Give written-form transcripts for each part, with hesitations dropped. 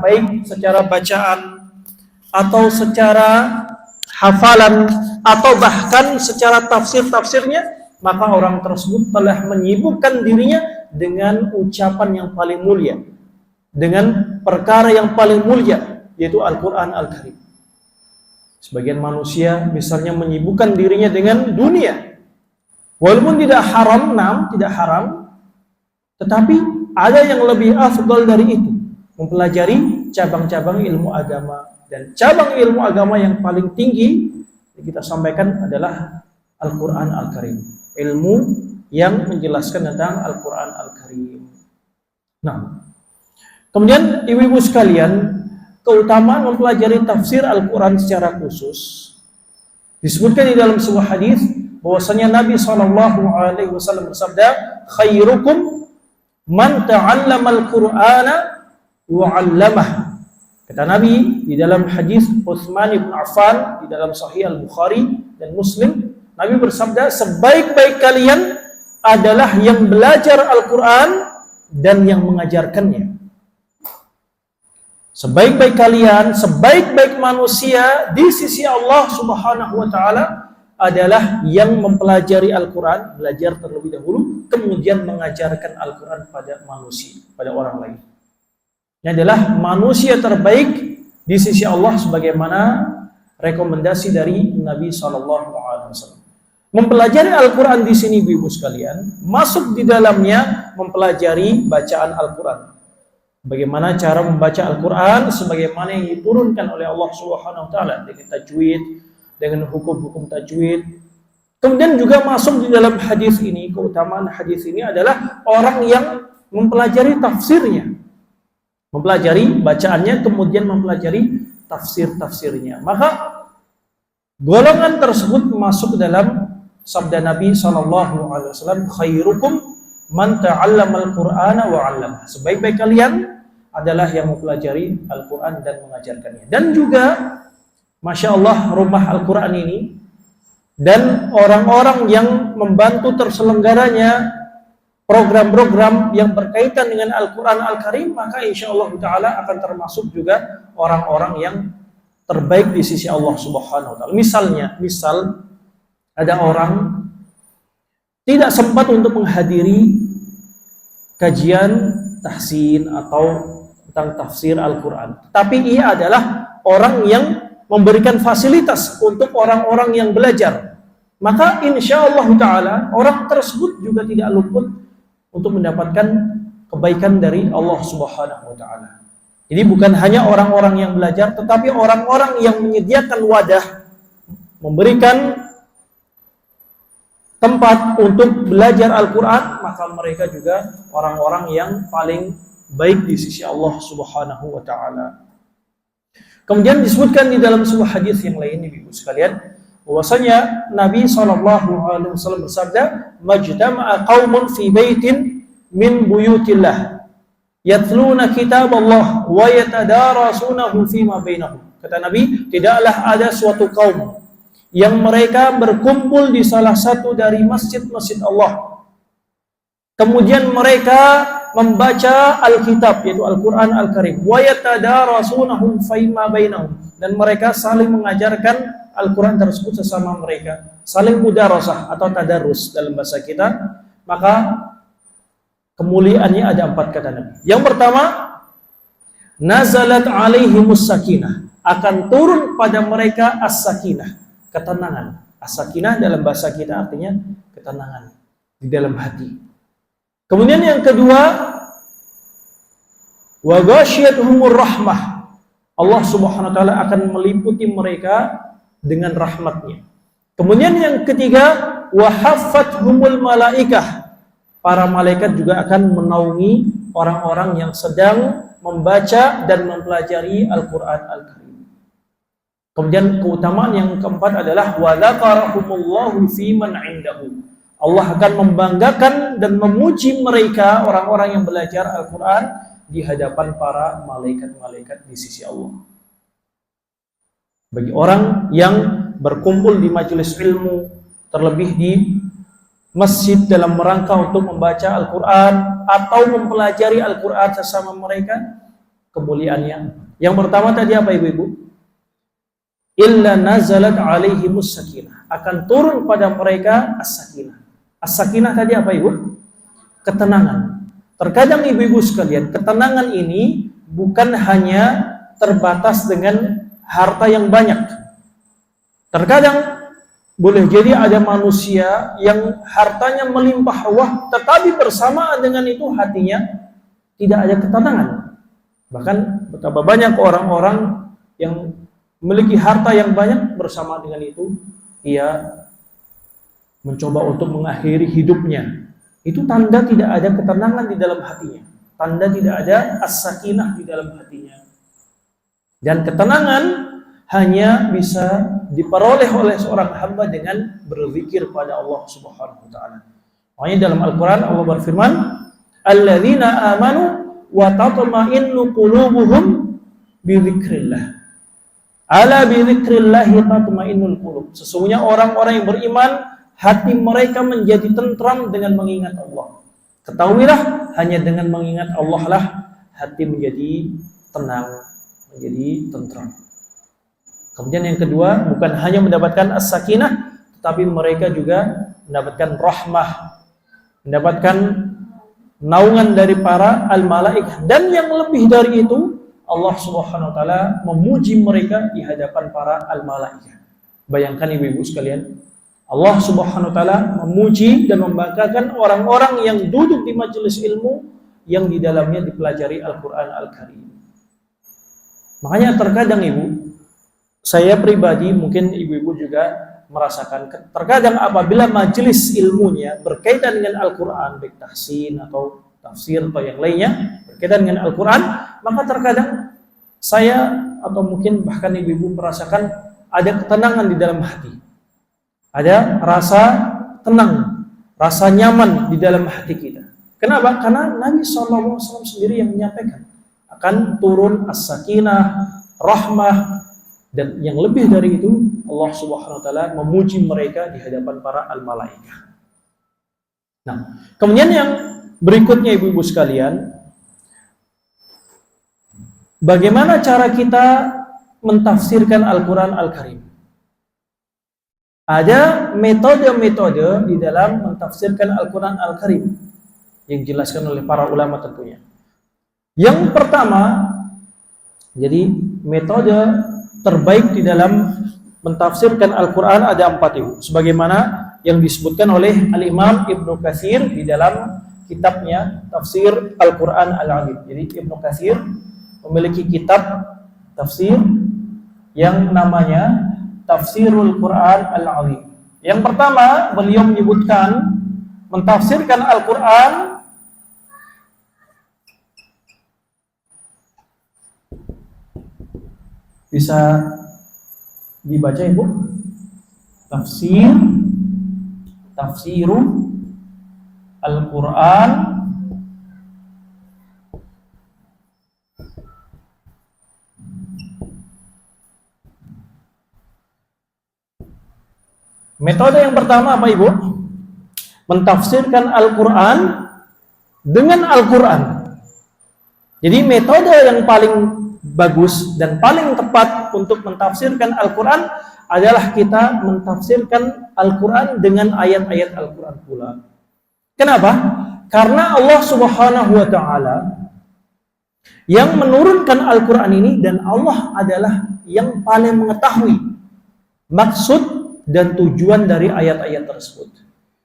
baik secara bacaan atau secara hafalan atau bahkan secara tafsirnya, maka orang tersebut telah menyibukkan dirinya dengan ucapan yang paling mulia, dengan perkara yang paling mulia, yaitu Al-Quran Al-Karim. Sebagian manusia misalnya menyibukkan dirinya dengan dunia, walaupun tidak haram, tetapi ada yang lebih afdal dari itu, mempelajari cabang-cabang ilmu agama. Dan cabang ilmu agama yang paling tinggi yang kita sampaikan adalah Al-Quran Al-Karim, ilmu yang menjelaskan tentang Al-Quran Al-Karim. Nah, kemudian ibu-ibu sekalian, keutamaan mempelajari tafsir Al-Quran secara khusus disebutkan di dalam sebuah hadis bahwasanya Nabi SAW bersabda, khairukum man ta'allamal Qur'ana wa 'allamah. Kata Nabi di dalam hadis Utsman bin Affan di dalam Sahih Al-Bukhari dan Muslim, Nabi bersabda, sebaik-baik kalian adalah yang belajar Al-Quran dan yang mengajarkannya. Sebaik-baik kalian, sebaik-baik manusia di sisi Allah Subhanahu wa taala adalah yang mempelajari Al-Quran, belajar terlebih dahulu, kemudian mengajarkan Al-Quran pada manusia, pada orang lain. Ini adalah manusia terbaik di sisi Allah sebagaimana rekomendasi dari Nabi SAW. Mempelajari Al-Quran di sini, ibu sekalian, masuk di dalamnya mempelajari bacaan Al-Quran. Bagaimana cara membaca Al-Quran sebagaimana yang diturunkan oleh Allah Subhanahu wa taala dengan tajwid, dengan hukum-hukum tajwid. Kemudian juga masuk di dalam hadis ini, keutamaan hadis ini adalah orang yang mempelajari tafsirnya. Mempelajari bacaannya, kemudian mempelajari tafsirnya. Maka golongan tersebut masuk dalam sabda Nabi SAW, khairukum man ta'allamal Qur'ana wa 'allamah. Sebaik-baik kalian adalah yang mempelajari Al-Quran dan mengajarkannya. Dan juga, Masya Allah, rumah Al-Quran ini dan orang-orang yang membantu terselenggaranya program-program yang berkaitan dengan Al-Quran Al-Karim, maka insya Allah ta'ala akan termasuk juga orang-orang yang terbaik di sisi Allah Subhanahu wa ta'ala. Misal ada orang tidak sempat untuk menghadiri kajian tahsin atau tentang tafsir Al-Quran, tapi ia adalah orang yang memberikan fasilitas untuk orang-orang yang belajar, maka insya Allah ta'ala orang tersebut juga tidak luput untuk mendapatkan kebaikan dari Allah Subhanahu wa ta'ala. Jadi bukan hanya orang-orang yang belajar, tetapi orang-orang yang menyediakan wadah, memberikan tempat untuk belajar Al-Quran, maka mereka juga orang-orang yang paling baik di sisi Allah Subhanahu wa ta'ala. Kemudian disebutkan di dalam sebuah hadis yang lain, ibu sekalian, bahwasanya Nabi SAW bersabda, majtama'a qaumun fi baitin min buyutillah yatluna kitab Allah wa yatadarasunahu fima bainahum. Kata Nabi, tidaklah ada suatu kaum yang mereka berkumpul di salah satu dari masjid-masjid Allah, kemudian mereka membaca Alkitab, yaitu Al-Quran Al-Karim, wa yatadarasunahu fima bainahum, dan mereka saling mengajarkan Al-Quran tersebut sesama mereka, saling mudarasah atau tadarus dalam bahasa kita. Maka kemuliaannya ada 4, kata Nabi. Yang pertama, nazalat alaihimus sakinah, akan turun pada mereka as-sakinah, ketenangan. As-sakinah dalam bahasa kita artinya ketenangan di dalam hati. Kemudian yang kedua, wa ghasyiyatuhumur rahmah, Allah Subhanahu wa taala akan meliputi mereka dengan rahmatnya. Kemudian yang ketiga, wa haffathumul malaikah, para malaikat juga akan menaungi orang-orang yang sedang membaca dan mempelajari Al-Quran Al-Karim. Kemudian keutamaan yang keempat adalah wa dzakarahumullahu fi man 'indahu, Allah akan membanggakan dan memuji mereka, orang-orang yang belajar Al-Quran, di hadapan para malaikat-malaikat di sisi Allah. Bagi orang yang berkumpul di majelis ilmu, terlebih di masjid dalam rangka untuk membaca Al-Quran atau mempelajari Al-Quran sesama mereka, kemuliaannya. Yang pertama tadi apa ibu-ibu? Illa nazalat alaihimus sakinah. Akan turun pada mereka as-sakinah. As-sakinah tadi apa ibu? Ketenangan. Terkadang ibu-ibu sekalian, ketenangan ini bukan hanya terbatas dengan harta yang banyak. Terkadang boleh jadi ada manusia yang hartanya melimpah ruah, tetapi bersamaan dengan itu hatinya tidak ada ketenangan. Bahkan betapa banyak orang-orang yang memiliki harta yang banyak, bersama dengan itu ia mencoba untuk mengakhiri hidupnya. Itu tanda tidak ada ketenangan di dalam hatinya, tanda tidak ada as-sakinah di dalam hatinya. Dan ketenangan hanya bisa diperoleh oleh seorang hamba dengan berzikir pada Allah Subhanahu wa taala. Makanya dalam Al-Qur'an Allah berfirman, "Alladzina amanu wa tatma'innu qulubuhum bi dzikrillah." Ala bi dzikrillah tatma'innul qulub. Sesungguhnya orang-orang yang beriman, hati mereka menjadi tentram dengan mengingat Allah. Ketahuilah, hanya dengan mengingat Allah lah hati menjadi tenang, menjadi tentram. Kemudian yang kedua, bukan hanya mendapatkan as-sakinah, tetapi mereka juga mendapatkan rahmah, mendapatkan naungan dari para al-malaikah. Dan yang lebih dari itu, Allah Subhanahu wa taala memuji mereka di hadapan para al-malaikah. Bayangkan ibu-ibu sekalian, Allah Subhanahu wa taala memuji dan membanggakan orang-orang yang duduk di majelis ilmu yang di dalamnya dipelajari Al-Qur'an Al-Karim. Makanya terkadang ibu, saya pribadi, mungkin ibu-ibu juga merasakan, terkadang apabila majelis ilmunya berkaitan dengan Al-Quran, baik tahsin atau tafsir atau yang lainnya berkaitan dengan Al-Quran, maka terkadang saya atau mungkin bahkan ibu-ibu merasakan ada ketenangan di dalam hati, ada rasa tenang, rasa nyaman di dalam hati kita. Kenapa? Karena Nabi SAW sendiri yang menyampaikan akan turun as-sakinah, rahmah. Dan yang lebih dari itu, Allah Subhanahu wa taala memuji mereka di hadapan para al-malaikah. Nah, kemudian yang berikutnya ibu-ibu sekalian, bagaimana cara kita mentafsirkan Al-Qur'an Al-Karim? Ada metode-metode di dalam mentafsirkan Al-Qur'an Al-Karim yang dijelaskan oleh para ulama tentunya. Yang pertama, jadi metode terbaik di dalam mentafsirkan Al-Quran ada 4 ibu, sebagaimana yang disebutkan oleh Al-Imam Ibnu Katsir di dalam kitabnya Tafsir Al-Quran Al-Azim. Jadi Ibnu Katsir memiliki kitab tafsir yang namanya Tafsirul Quran Al-Azim. Yang pertama, beliau menyebutkan mentafsirkan Al-Quran bisa dibaca ibu, tafsiru Al-Quran metode yang pertama apa ibu? Mentafsirkan Al-Quran dengan Al-Quran. Jadi metode yang paling bagus dan paling tepat untuk mentafsirkan Al-Quran adalah kita mentafsirkan Al-Quran dengan ayat-ayat Al-Quran pula. Kenapa? Karena Allah Subhanahu wa ta'ala yang menurunkan Al-Quran ini, dan Allah adalah yang paling mengetahui maksud dan tujuan dari ayat-ayat tersebut.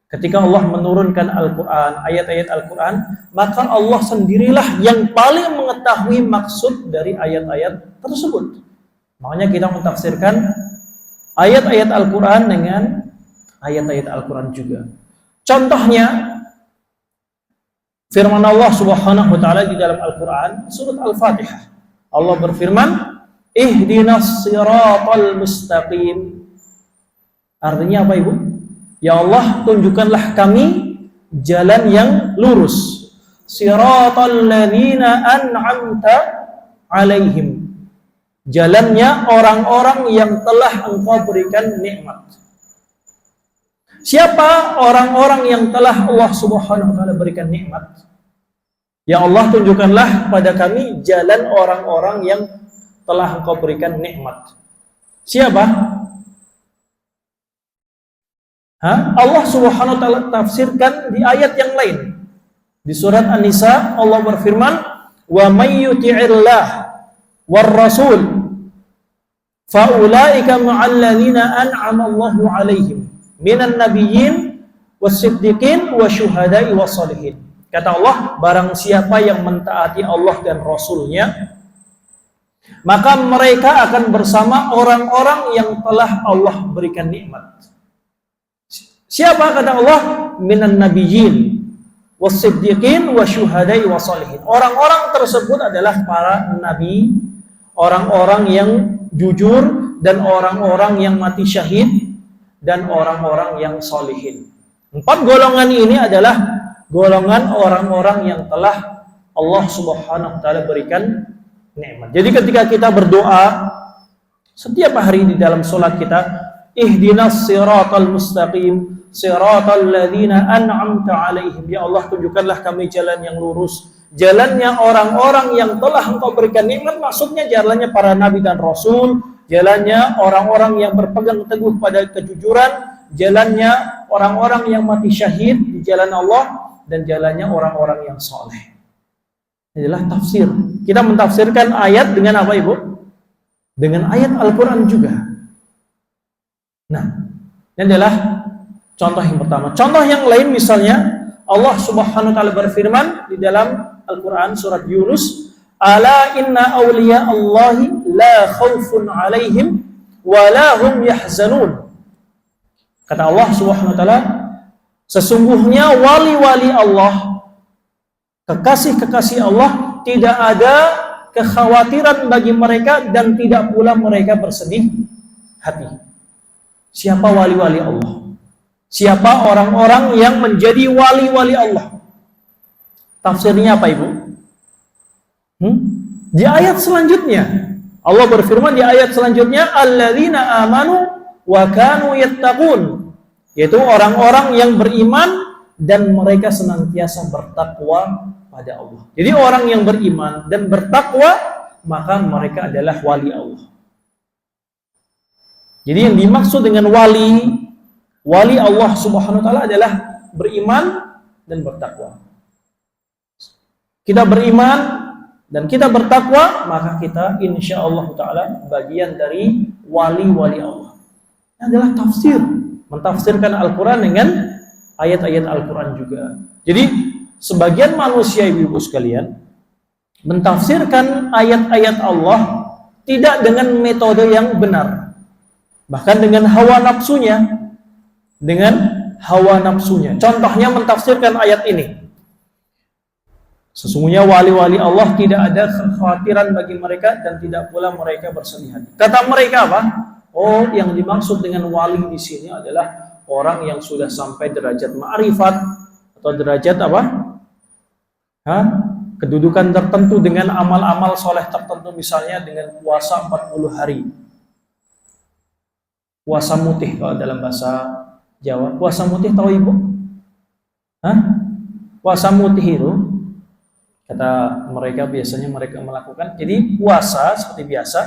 Ketika Allah menurunkan Al-Quran, ayat-ayat Al-Quran, maka Allah sendirilah yang paling mengetahui maksud dari ayat-ayat tersebut. Makanya kita mentafsirkan ayat-ayat Al-Quran dengan ayat-ayat Al-Quran juga. Contohnya, firman Allah Subhanahu wa ta'ala di dalam Al-Quran, surat Al-Fatihah. Allah berfirman, ihdinas siratal mustaqim. Artinya apa ibu? Ya Allah, tunjukkanlah kami jalan yang lurus. Siratal ladzina an'amta alaihim. Jalannya orang-orang yang telah Engkau berikan nikmat. Siapa orang-orang yang telah Allah Subhanahu wa taala berikan nikmat? Ya Allah, tunjukkanlah pada kami jalan orang-orang yang telah Engkau berikan nikmat. Siapa? Allah Subhanahu wa taala tafsirkan di ayat yang lain. Di surat An-Nisa Allah berfirman, "Wa may yuti'illah war rasul fa ulaika ma'al ladzina an'ama Allahu 'alaihim minan nabiyyin was-siddiqin wasyuhada'i was-shalihin." Kata Allah, barang siapa yang mentaati Allah dan Rasul-Nya, maka mereka akan bersama orang-orang yang telah Allah berikan nikmat. Siapa kata Allah? Minan nabiyyin was-siddiqin wasyuhada'i was-shalihin. Orang-orang tersebut adalah para nabi, orang-orang yang jujur, dan orang-orang yang mati syahid, dan orang-orang yang sholihin. 4 golongan ini adalah golongan orang-orang yang telah Allah Subhanahu wa taala berikan nikmat. Jadi ketika kita berdoa setiap hari di dalam salat kita, ihdinas siratal mustaqim siratal ladzina an'amta 'alaihim, ya Allah, tunjukkanlah kami jalan yang lurus, jalannya orang-orang yang telah Engkau berikan nikmat. Maksudnya jalannya para nabi dan rasul, jalannya orang-orang yang berpegang teguh pada kejujuran, jalannya orang-orang yang mati syahid di jalan Allah, dan jalannya orang-orang yang soleh. Inilah tafsir. Kita mentafsirkan ayat dengan apa, Ibu? Dengan ayat Al-Quran juga. Nah, ini adalah contoh yang pertama. Contoh yang lain misalnya, Allah Subhanahu wa taala berfirman di dalam Al-Quran surat Yunus, "Ala inna awliya Allahi la khaufun 'alaihim wa la hum yahzanun." Kata Allah Subhanahu wa taala, sesungguhnya wali-wali Allah, kekasih-kekasih Allah, tidak ada kekhawatiran bagi mereka dan tidak pula mereka bersedih hati. Siapa wali-wali Allah? Siapa orang-orang yang menjadi wali-wali Allah? Tafsirnya apa, Ibu? Di ayat selanjutnya Allah berfirman di ayat selanjutnya, alladzina amanu wa kanu yattaqun, yaitu orang-orang yang beriman dan mereka senantiasa bertakwa pada Allah. Jadi orang yang beriman dan bertakwa, maka mereka adalah wali Allah. Jadi yang dimaksud dengan wali Allah Subhanahu wa taala adalah beriman dan bertakwa. Kita beriman dan kita bertakwa, maka kita insya Allah taala bagian dari wali-wali Allah. Ini adalah tafsir, mentafsirkan Al-Quran dengan ayat-ayat Al-Quran juga. Jadi sebagian manusia, ibu-ibu sekalian, mentafsirkan ayat-ayat Allah tidak dengan metode yang benar, bahkan dengan hawa nafsunya. Contohnya mentafsirkan ayat ini, sesungguhnya wali-wali Allah tidak ada kekhawatiran bagi mereka dan tidak pula mereka bersedih hati. Kata mereka apa? Oh, yang dimaksud dengan wali di sini adalah orang yang sudah sampai derajat ma'rifat atau derajat apa? Kedudukan tertentu dengan amal-amal soleh tertentu, misalnya dengan puasa 40 hari. Puasa mutih kalau dalam bahasa Jawa. Puasa mutih tahu Ibu? Puasa mutih itu kata mereka biasanya mereka melakukan. Jadi puasa seperti biasa,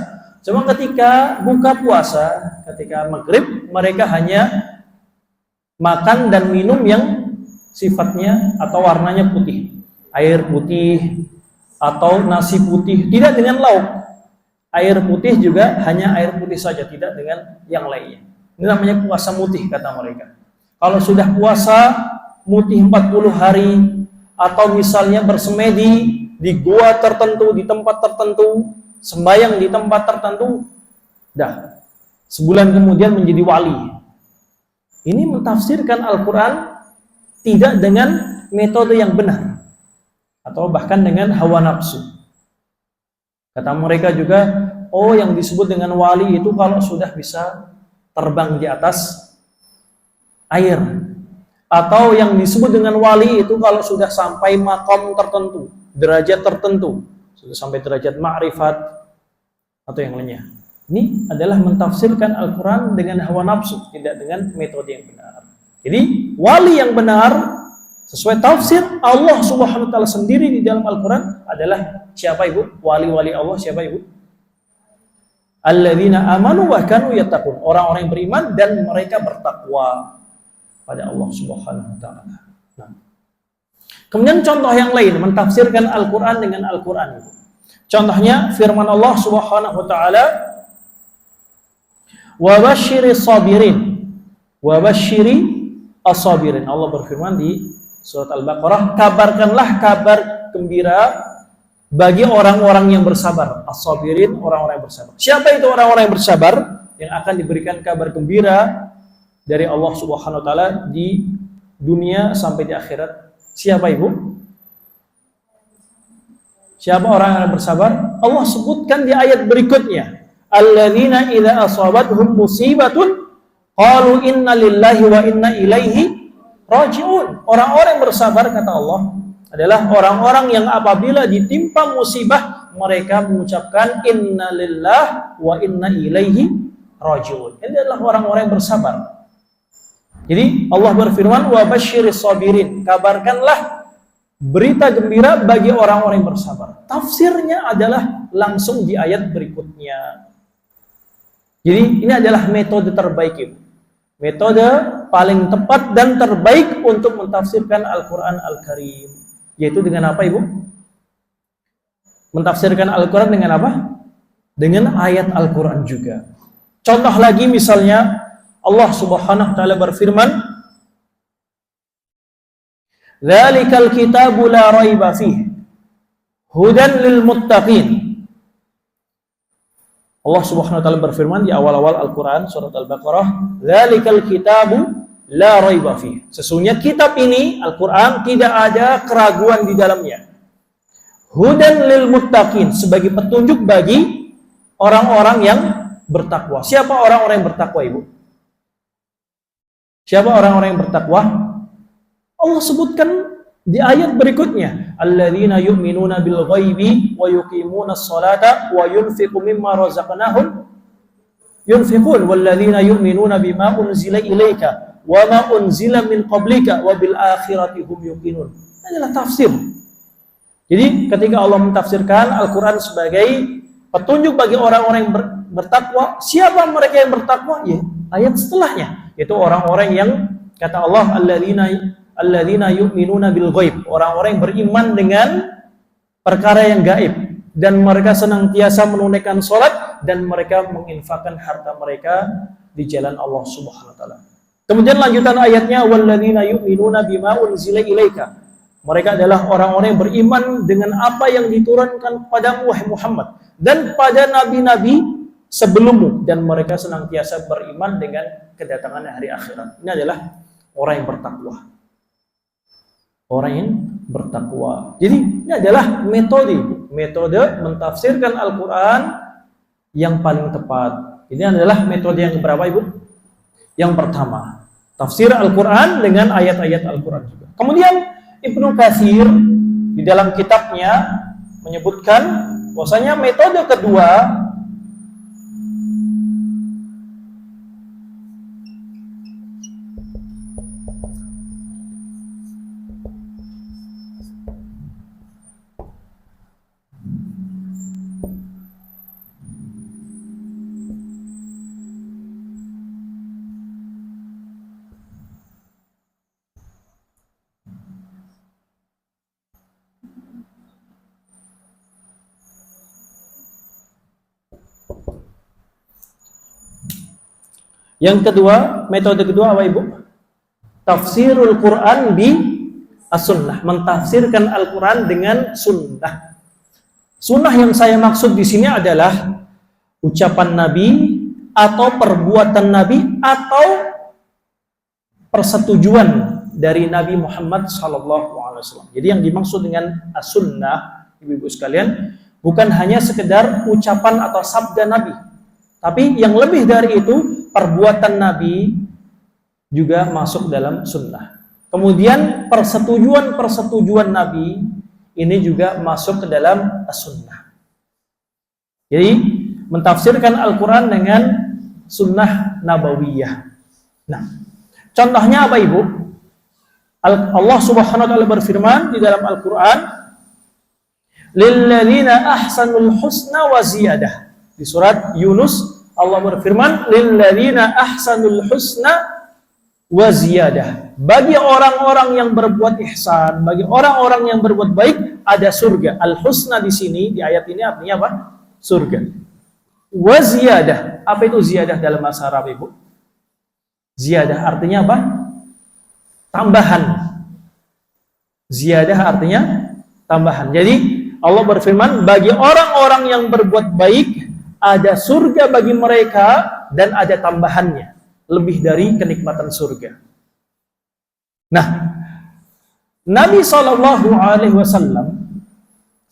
cuma ketika buka puasa, ketika maghrib, mereka hanya makan dan minum yang sifatnya atau warnanya putih, air putih atau nasi putih, tidak dengan lauk. Air putih juga hanya air putih saja, tidak dengan yang lainnya. Ini namanya puasa mutih kata mereka. Kalau sudah puasa mutih 40 hari, atau misalnya bersemedi di gua tertentu, di tempat tertentu, sembahyang di tempat tertentu, dah sebulan kemudian menjadi wali. Ini mentafsirkan Al-Quran tidak dengan metode yang benar, atau bahkan dengan hawa nafsu. Kata mereka juga, oh yang disebut dengan wali itu kalau sudah bisa terbang di atas air, atau yang disebut dengan wali itu kalau sudah sampai makom tertentu, derajat tertentu, sudah sampai derajat ma'rifat atau yang lainnya. Ini adalah mentafsirkan Al-Quran dengan hawa nafsu, tidak dengan metode yang benar. Jadi wali yang benar Sesuai tafsir Allah Subhanahu wa taala sendiri di dalam Al-Qur'an adalah siapa Ibu? Wali-wali Allah siapa Ibu? Alladzina amanu wa kanu yattaqun. Orang-orang yang beriman dan mereka bertakwa pada Allah Subhanahu wa taala. Nah. Kemudian contoh yang lain mentafsirkan Al-Qur'an dengan Al-Qur'an. Contohnya firman Allah Subhanahu wa taala, "Wa basyiris sabirin." Wa basyiri as-sabirin. Allah berfirman di surat Al-Baqarah, kabarkanlah kabar gembira bagi orang-orang yang bersabar. As-sabirin, orang-orang yang bersabar. Siapa itu orang-orang yang bersabar? Yang akan diberikan kabar gembira dari Allah Subhanahu wa taala di dunia sampai di akhirat. Siapa Ibu? Siapa orang yang bersabar? Allah sebutkan di ayat berikutnya. Alladzina idza asabathum musibatun qalu inna lillahi wa inna ilaihi raji'un. Orang-orang yang bersabar kata Allah adalah orang-orang yang apabila ditimpa musibah mereka mengucapkan inna lillahi wa inna ilaihi raji'un. Ini adalah orang-orang yang bersabar. Jadi Allah berfirman wa basyiris sabirin, kabarkanlah berita gembira bagi orang-orang yang bersabar. Tafsirnya adalah langsung di ayat berikutnya. Jadi ini adalah metode terbaik Ibu. Metode paling tepat dan terbaik untuk mentafsirkan Al-Quran Al-Karim. Yaitu dengan apa Ibu? Mentafsirkan Al-Quran dengan apa? Dengan ayat Al-Quran juga. Contoh lagi misalnya Allah Subhanahu wa taala berfirman, "Dzalikal kitabu la raiba fihi hudan lil muttaqin." Allah Subhanahu wa taala berfirman di awal-awal Al-Qur'an surat Al-Baqarah, "Dzalikal kitabu la raiba fihi." Sesungguhnya kitab ini Al-Qur'an tidak ada keraguan di dalamnya. Hudan lil muttaqin, sebagai petunjuk bagi orang-orang yang bertakwa. Siapa orang-orang yang bertakwa Ibu? Siapa orang-orang yang bertakwa? Allah sebutkan di ayat berikutnya, alladzina yu'minuna bil ghaibi wa yuqimunas salata wa yunfiqu mimma razaqnahum yunfiqun walladzina yu'minuna bima unzila ilaika wa ma unzila min qablika wa bil akhirati hum yuqinun. Ini adalah tafsir. Jadi ketika Allah mentafsirkan Al-Qur'an sebagai petunjuk bagi orang-orang yang bertakwa, siapa mereka yang bertakwa? Ya, ayat setelahnya, yaitu orang-orang yang kata Allah alladzina yu'minuna bil ghaib, orang-orang yang beriman dengan perkara yang gaib dan mereka senantiasa menunaikan salat dan mereka menginfakkan harta mereka di jalan Allah Subhanahu wa taala. Kemudian lanjutan ayatnya walladzina yu'minuna bima unzila ilaika. Mereka adalah orang-orang yang beriman dengan apa yang diturunkan padamu wahai Muhammad dan pada nabi-nabi sebelummu dan mereka senantiasa beriman dengan kedatangan hari akhirat. Ini adalah orang yang bertakwa. Orang yang bertakwa. Jadi ini adalah metode mentafsirkan Al-Quran yang paling tepat. Ini adalah metode yang berapa Ibu? Yang pertama, tafsir Al-Quran dengan ayat-ayat Al-Quran juga. Kemudian Ibnu Katsir di dalam kitabnya menyebutkan bahwasanya metode kedua metode kedua apa Ibu? Tafsirul Quran bi as-sunnah, mentafsirkan Al-Quran dengan sunnah. Sunnah yang saya maksud di sini adalah ucapan Nabi atau perbuatan Nabi atau persetujuan dari Nabi Muhammad SAW. Jadi yang dimaksud dengan as-sunnah, ibu-ibu sekalian, bukan hanya sekedar ucapan atau sabda Nabi, tapi yang lebih dari itu perbuatan Nabi juga masuk dalam sunnah. Kemudian persetujuan Nabi ini juga masuk ke dalam as-sunnah. Jadi mentafsirkan Al-Quran dengan sunnah nabawiyah. Nah, contohnya apa Ibu? Allah Subhanahu wa taala berfirman di dalam Al-Qur'an, "Lilladzina ahsanul husna wa ziyadah." Di surat Yunus Allah berfirman, "Lilladzina ahsanul husna wa ziyadah." Bagi orang-orang yang berbuat ihsan, bagi orang-orang yang berbuat baik ada surga. Al-husna di sini di ayat ini artinya apa? Surga. Wa ziyadah. Apa itu ziyadah dalam bahasa Arab, Ibu? Ziyadah artinya apa? Tambahan. Ziyadah artinya tambahan. Jadi Allah berfirman, bagi orang-orang yang berbuat baik ada surga bagi mereka dan ada tambahannya, lebih dari kenikmatan surga. Nah, Nabi SAW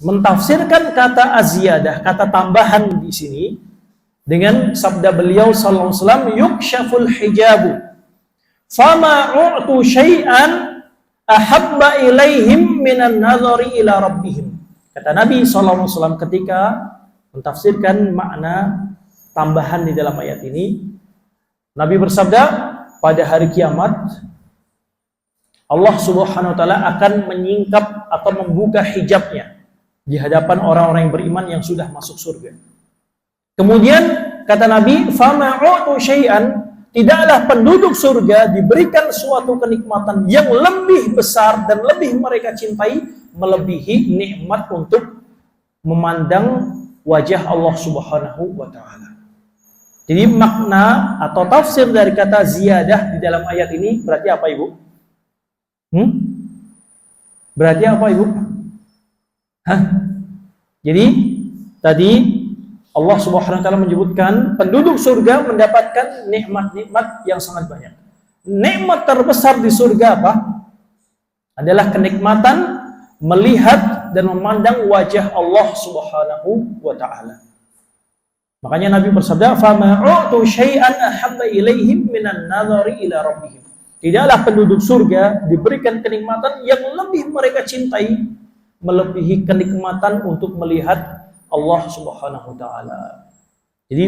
mentafsirkan kata aziyadah, kata tambahan di sini dengan sabda beliau sallallahu alaihi wasallam, "Yukshaful hijabu fama u'tu syai'an ahabba ilaihim minan nadhari ila rabbihim." Kata Nabi sallallahu alaihi wasallam ketika mentafsirkan makna tambahan di dalam ayat ini, Nabi bersabda, pada hari kiamat Allah Subhanahu wa taala akan menyingkap atau membuka hijabnya di hadapan orang-orang yang beriman yang sudah masuk surga. Kemudian kata Nabi, "Fama u'tu syai'an", tidaklah penduduk surga diberikan suatu kenikmatan yang lebih besar dan lebih mereka cintai melebihi nikmat untuk memandang wajah Allah Subhanahu wa taala. Jadi makna atau tafsir dari kata ziyadah di dalam ayat ini berarti apa, Ibu? Berarti apa, Ibu? Jadi tadi Allah Subhanahu wa taala menyebutkan penduduk surga mendapatkan nikmat-nikmat yang sangat banyak. Nikmat terbesar di surga apa? Adalah kenikmatan melihat dan memandang wajah Allah Subhanahu wa taala. Makanya Nabi bersabda, "Fama u'tu syai'an ahabba ilaihim minan nadhari ila rabbihim." Tidaklah penduduk surga diberikan kenikmatan yang lebih mereka cintai melebihi kenikmatan untuk melihat Allah Subhanahu wa taala. Jadi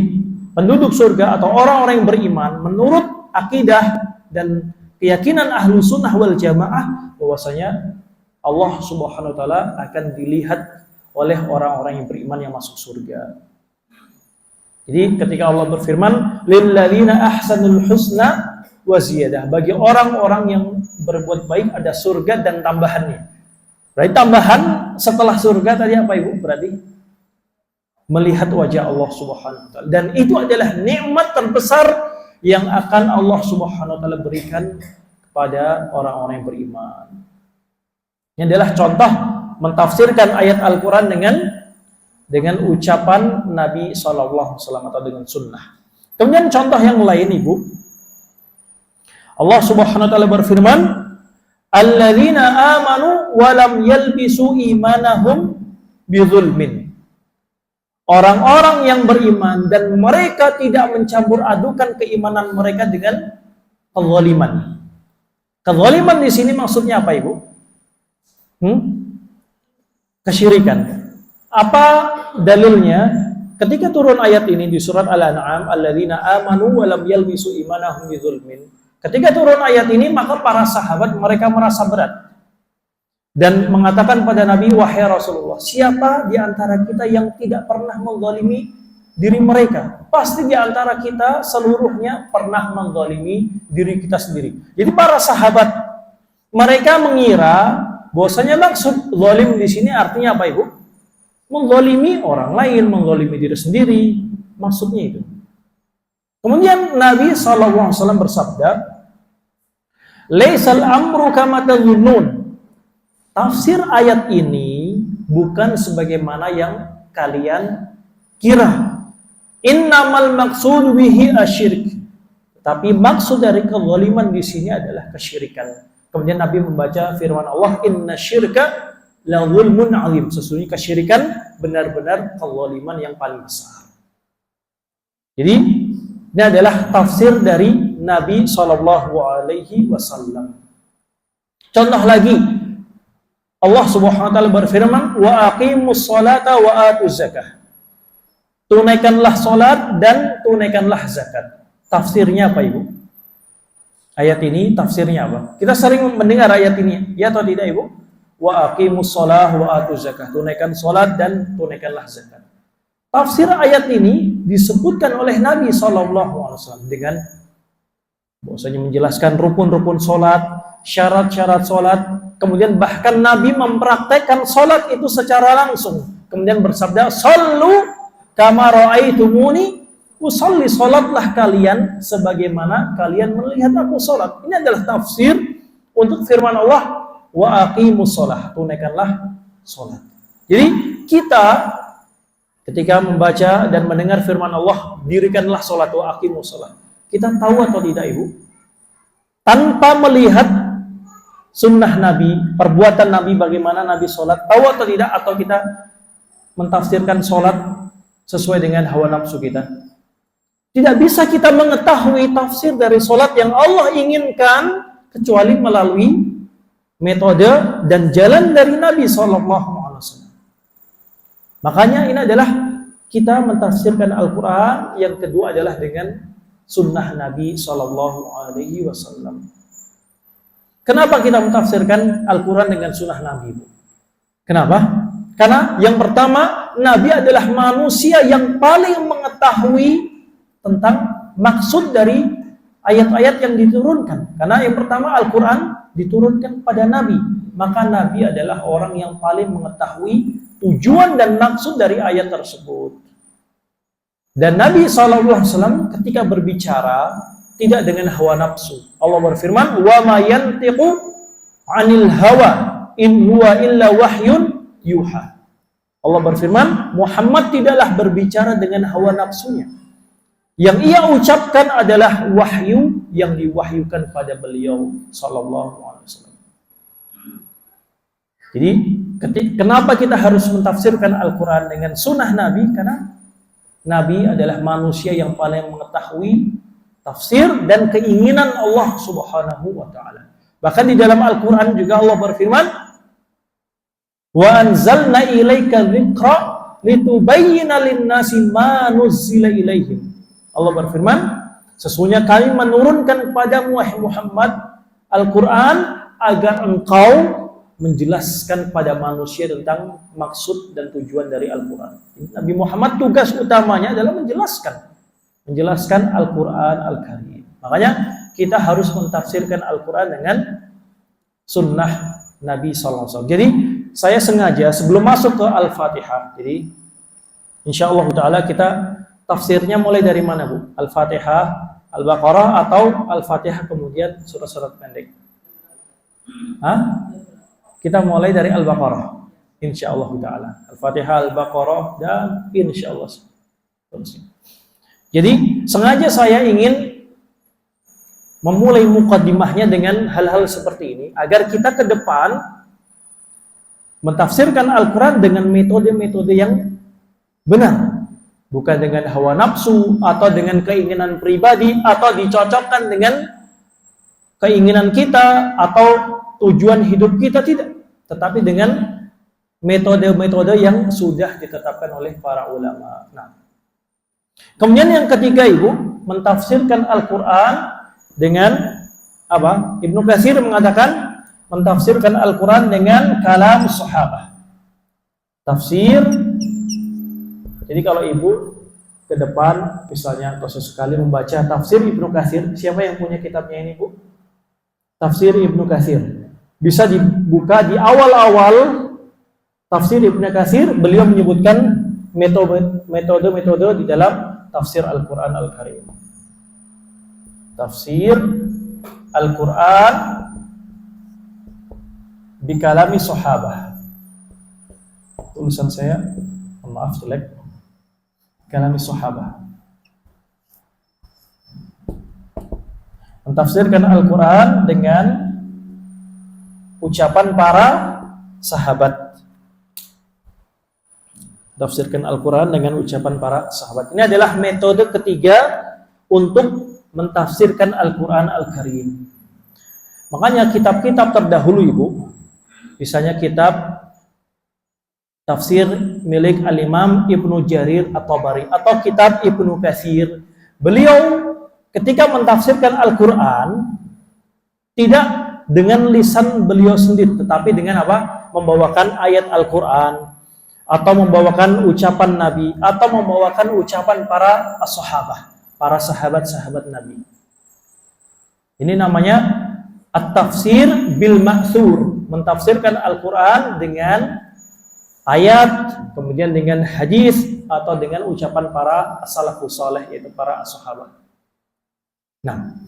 penduduk surga atau orang-orang yang beriman menurut akidah dan keyakinan ahlu sunnah wal jamaah bahwasanya Allah Subhanahu wa taala akan dilihat oleh orang-orang yang beriman yang masuk surga. Jadi ketika Allah berfirman, "Lilladzina ahsanul husna wa ziyadah", bagi orang-orang yang berbuat baik ada surga dan tambahannya. Berarti tambahan setelah surga tadi apa, Ibu? Berarti melihat wajah Allah Subhanahu wa taala. Dan itu adalah nikmat terbesar yang akan Allah Subhanahu wa taala berikan kepada orang-orang yang beriman. Ini adalah contoh mentafsirkan ayat Al-Qur'an dengan ucapan Nabi sallallahu alaihi wasallam atau dengan sunnah. Kemudian contoh yang lain, Ibu. Allah Subhanahu wa taala berfirman, "Alladzina amanu wa lam yalbisu imanahum bidzulmin." Orang-orang yang beriman dan mereka tidak mencampur adukan keimanan mereka dengan kezaliman. Kezaliman di sini maksudnya apa, Ibu? Kesyirikan. Apa dalilnya? Ketika turun ayat ini di surat Al-An'am, "Alladzina amanu wa lam yalbisu imanahum bidzulmin." Ketika turun ayat ini, maka para sahabat mereka merasa berat dan mengatakan pada Nabi, "Wahai Rasulullah, siapa di antara kita yang tidak pernah menzalimi diri mereka? Pasti di antara kita seluruhnya pernah menzalimi diri kita sendiri." Jadi para sahabat mereka mengira bahwasanya maksud zalim di sini artinya apa, Ibu? Menzalimi orang lain, menzalimi diri sendiri, maksudnya itu. Kemudian Nabi SAW bersabda, "Laisal amru kama tadhunnun." Tafsir ayat ini bukan sebagaimana yang kalian kira. Innamal maqsud bihi asyirk. Tapi maksud dari kezaliman di sini adalah kesyirikan. Kemudian Nabi membaca firman Allah, "Inna syirka la zulmun azim." Sesungguhnya kesyirikan benar-benar kezaliman yang paling besar. Jadi ini adalah tafsir dari Nabi SAW. Contoh lagi, Allah Subhanahu wa taala berfirman, "Wa aqimus sholata wa atuz zakah." Tunaikanlah salat dan tunaikanlah zakat. Tafsirnya apa, Ibu? Ayat ini tafsirnya apa? Kita sering mendengar ayat ini, ya atau tidak Ibu? Wa aqimus shalah wa atuz zakah. Tunaikan salat dan tunaikanlah zakat. Tafsir ayat ini disebutkan oleh Nabi SAW dengan bahwasanya menjelaskan rukun-rukun salat, syarat-syarat salat, kemudian bahkan Nabi mempraktekkan salat itu secara langsung. Kemudian bersabda, "Shallu kama ra'aitumuni usolli, sholatlah kalian sebagaimana kalian melihat aku sholat." Ini adalah tafsir untuk firman Allah, wa aqimus sholah, tunaikanlah sholat. Jadi kita ketika membaca dan mendengar firman Allah, dirikanlah sholat, wa aqimus sholah, kita tahu atau tidak Ibu? Tanpa melihat sunnah Nabi, perbuatan Nabi, bagaimana Nabi sholat, tahu atau tidak? Atau kita mentafsirkan sholat sesuai dengan hawa nafsu kita? Tidak bisa kita mengetahui tafsir dari sholat yang Allah inginkan kecuali melalui metode dan jalan dari Nabi SAW. Makanya ini adalah kita mentafsirkan Al-Quran. Yang kedua adalah dengan sunnah Nabi SAW. Kenapa kita mentafsirkan Al-Quran dengan sunnah Nabi? Kenapa? Karena yang pertama, Nabi adalah manusia yang paling mengetahui tentang maksud dari ayat-ayat yang diturunkan. Karena yang pertama, Al-Quran diturunkan pada Nabi, maka Nabi adalah orang yang paling mengetahui tujuan dan maksud dari ayat tersebut. Dan Nabi SAW ketika berbicara tidak dengan hawa nafsu. Allah berfirman, wa ma yantiqu 'anil hawa in huwa illa wahyun yuha. Allah berfirman, Muhammad tidaklah berbicara dengan hawa nafsunya. Yang ia ucapkan adalah wahyu yang diwahyukan pada beliau sallallahu alaihi wasallam. Jadi, kenapa kita harus mentafsirkan Al-Quran dengan sunnah Nabi? Karena Nabi adalah manusia yang paling mengetahui tafsir dan keinginan Allah Subhanahu wa ta'ala. Bahkan di dalam Al-Quran juga Allah berfirman, wa anzalna ilaika dzikra litubayyana lin-nasi ma nuzzila ilaihim. Allah berfirman, sesungguhnya kami menurunkan kepadamu wahai Muhammad Al-Quran agar engkau menjelaskan pada manusia tentang maksud dan tujuan dari Al-Quran. Nabi Muhammad tugas utamanya adalah menjelaskan Al-Quran Al-Karim. Makanya kita harus mentafsirkan Al-Quran dengan sunnah Nabi SAW. Jadi saya sengaja sebelum masuk ke Al-Fatihah, jadi insya Allah ta'ala kita tafsirnya mulai dari mana Bu? Al-Fatihah, Al-Baqarah, atau Al-Fatihah kemudian surat-surat pendek? Kita mulai dari Al-Baqarah, insyaallah taala. Al-Fatihah, Al-Baqarah, dan insyaallah. Jadi sengaja saya ingin memulai mukaddimahnya dengan hal-hal seperti ini agar kita ke depan mentafsirkan Al-Quran dengan metode-metode yang benar, bukan dengan hawa nafsu atau dengan keinginan pribadi atau dicocokkan dengan keinginan kita atau tujuan hidup kita, tidak, tetapi dengan metode-metode yang sudah ditetapkan oleh para ulama. Nah, kemudian yang ketiga Ibu, mentafsirkan Al-Quran dengan apa? Ibnu Katsir mengatakan mentafsirkan Al-Quran dengan kalam sahabat. Tafsir. Jadi kalau Ibu ke depan misalnya atau sesekali membaca tafsir Ibnu Katsir, siapa yang punya kitabnya ini Bu? Tafsir Ibnu Katsir. Bisa dibuka di awal-awal tafsir Ibnu Katsir, beliau menyebutkan metode-metode di dalam tafsir Al-Quran Al-Karim. Tafsir Al-Quran bikalami sahabah. Tulisan saya, maaf jelek. Kalami sahabah. Mentafsirkan Al-Quran dengan ucapan para sahabat. Tafsirkan Al-Quran dengan ucapan para sahabat. Ini adalah metode ketiga untuk mentafsirkan Al-Quran Al-Karim. Makanya kitab-kitab terdahulu Ibu, misalnya kitab tafsir milik Al-Imam Ibnu Jarir At-Tabari atau kitab Ibnu Katsir, beliau ketika mentafsirkan Al-Quran Tidak dengan lisan beliau sendiri, tetapi dengan apa? Membawakan ayat Al-Quran, atau membawakan ucapan Nabi, atau membawakan ucapan para sahabat, para sahabat-sahabat Nabi. Ini namanya at-tafsir bil ma'thur, mentafsirkan Al-Quran dengan ayat, kemudian dengan hadis, atau dengan ucapan para salafus saleh, yaitu para sahabat. Nah,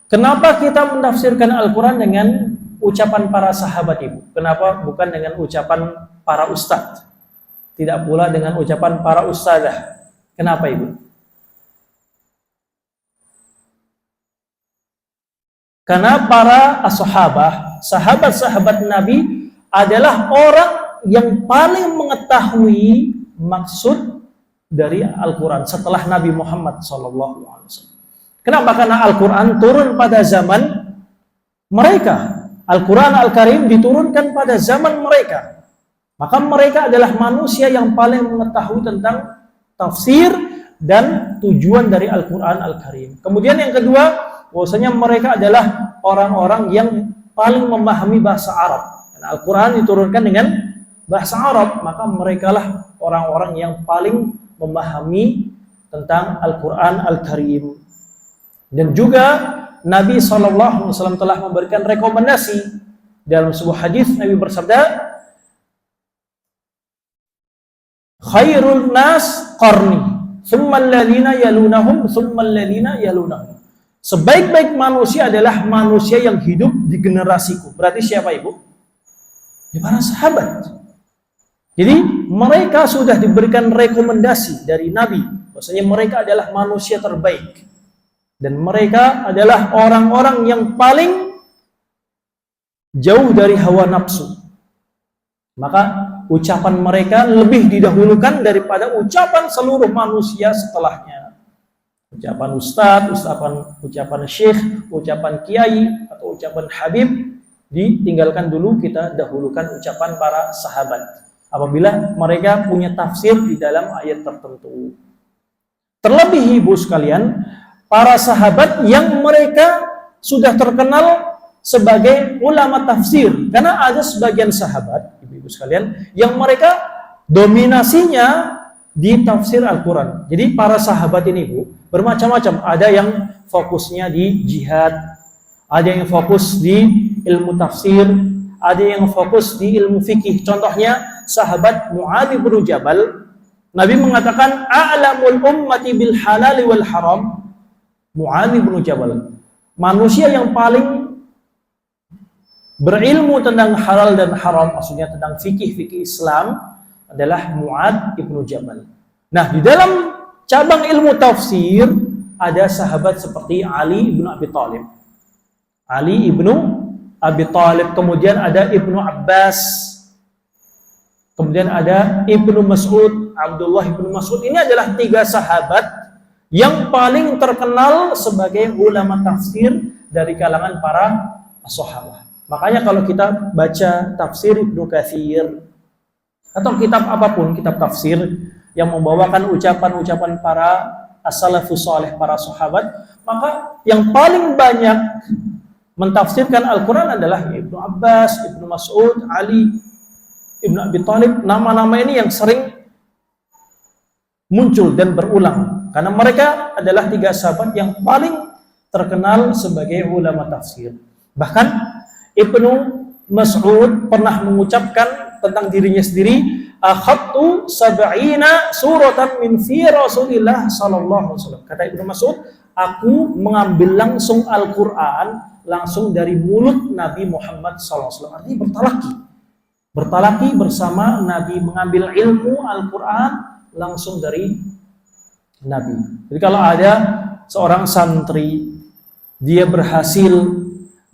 kenapa kita menafsirkan Al-Quran dengan ucapan para sahabat, Ibu? Kenapa bukan dengan ucapan para ustadz? Tidak pula dengan ucapan para ustadzah. Kenapa, Ibu? Karena para sahabat, sahabat-sahabat Nabi adalah orang yang paling mengetahui maksud dari Al-Quran setelah Nabi Muhammad SAW. Kenapa? Karena Al-Quran turun pada zaman mereka. Al-Quran Al-Karim diturunkan pada zaman mereka. Maka mereka adalah manusia yang paling mengetahui tentang tafsir dan tujuan dari Al-Quran Al-Karim. Kemudian yang kedua, bahwasanya mereka adalah orang-orang yang paling memahami bahasa Arab. Dan Al-Quran diturunkan dengan bahasa Arab, maka merekalah orang-orang yang paling memahami tentang Al-Quran Al-Karim. Dan juga Nabi SAW telah memberikan rekomendasi dalam sebuah hadis. Nabi bersabda, khairul nas qarni, thumma alladhina yalunahum, thumma alladhina yalunahum. Sebaik-baik manusia adalah manusia yang hidup di generasiku. Berarti siapa, Ibu? Ya, para sahabat. Jadi mereka sudah diberikan rekomendasi dari Nabi, bahwasanya mereka adalah manusia terbaik. Dan mereka adalah orang-orang yang paling jauh dari hawa nafsu. Maka ucapan mereka lebih didahulukan daripada ucapan seluruh manusia setelahnya. Ucapan ustadz, ucapan syekh, ucapan kiai, atau ucapan habib ditinggalkan dulu, kita dahulukan ucapan para sahabat apabila mereka punya tafsir di dalam ayat tertentu. Terlebih, Ibu sekalian, para sahabat yang mereka sudah terkenal sebagai ulama tafsir. Karena ada sebagian sahabat, ibu-ibu sekalian, yang mereka dominasinya di tafsir Al-Quran. Jadi para sahabat ini, Ibu, bermacam-macam. Ada yang fokusnya di jihad, ada yang fokus di ilmu tafsir, ada yang fokus di ilmu fikih. Contohnya sahabat Mu'adz bin Jabal, Nabi mengatakan a'lamul ummati bil halal wal haram Mu'adz bin Jabal. Manusia yang paling berilmu tentang halal dan haram, maksudnya tentang fikih Islam, adalah Mu'adz bin Jabal. Nah, di dalam cabang ilmu tafsir ada sahabat seperti Ali bin Abi Thalib. Ali ibnu Abi Thalib, kemudian ada Ibnu Abbas, kemudian ada Ibnu Mas'ud, Abdullah ibnu Mas'ud. Ini adalah 3 sahabat yang paling terkenal sebagai ulama tafsir dari kalangan para sahabat. Makanya kalau kita baca tafsir Ibnu Katsir atau kitab apapun, kitab tafsir yang membawakan ucapan-ucapan para as-salafus saleh, para sahabat, maka yang paling banyak mentafsirkan Al-Quran adalah Ibnu Abbas, Ibnu Mas'ud, Ali, Ibnu Abi Thalib. Nama-nama ini yang sering muncul dan berulang, karena mereka adalah 3 sahabat yang paling terkenal sebagai ulama tafsir. Bahkan Ibnu Mas'ud pernah mengucapkan tentang dirinya sendiri, akhadtu sab'ina suratan min fi Rasulillah sallallahu alaihi wasallam. Kata Ibnu Mas'ud, aku mengambil langsung Al-Quran langsung dari mulut Nabi Muhammad SAW. Artinya bertalaki bersama Nabi, mengambil ilmu Al-Quran langsung dari Nabi. Jadi kalau ada seorang santri, dia berhasil,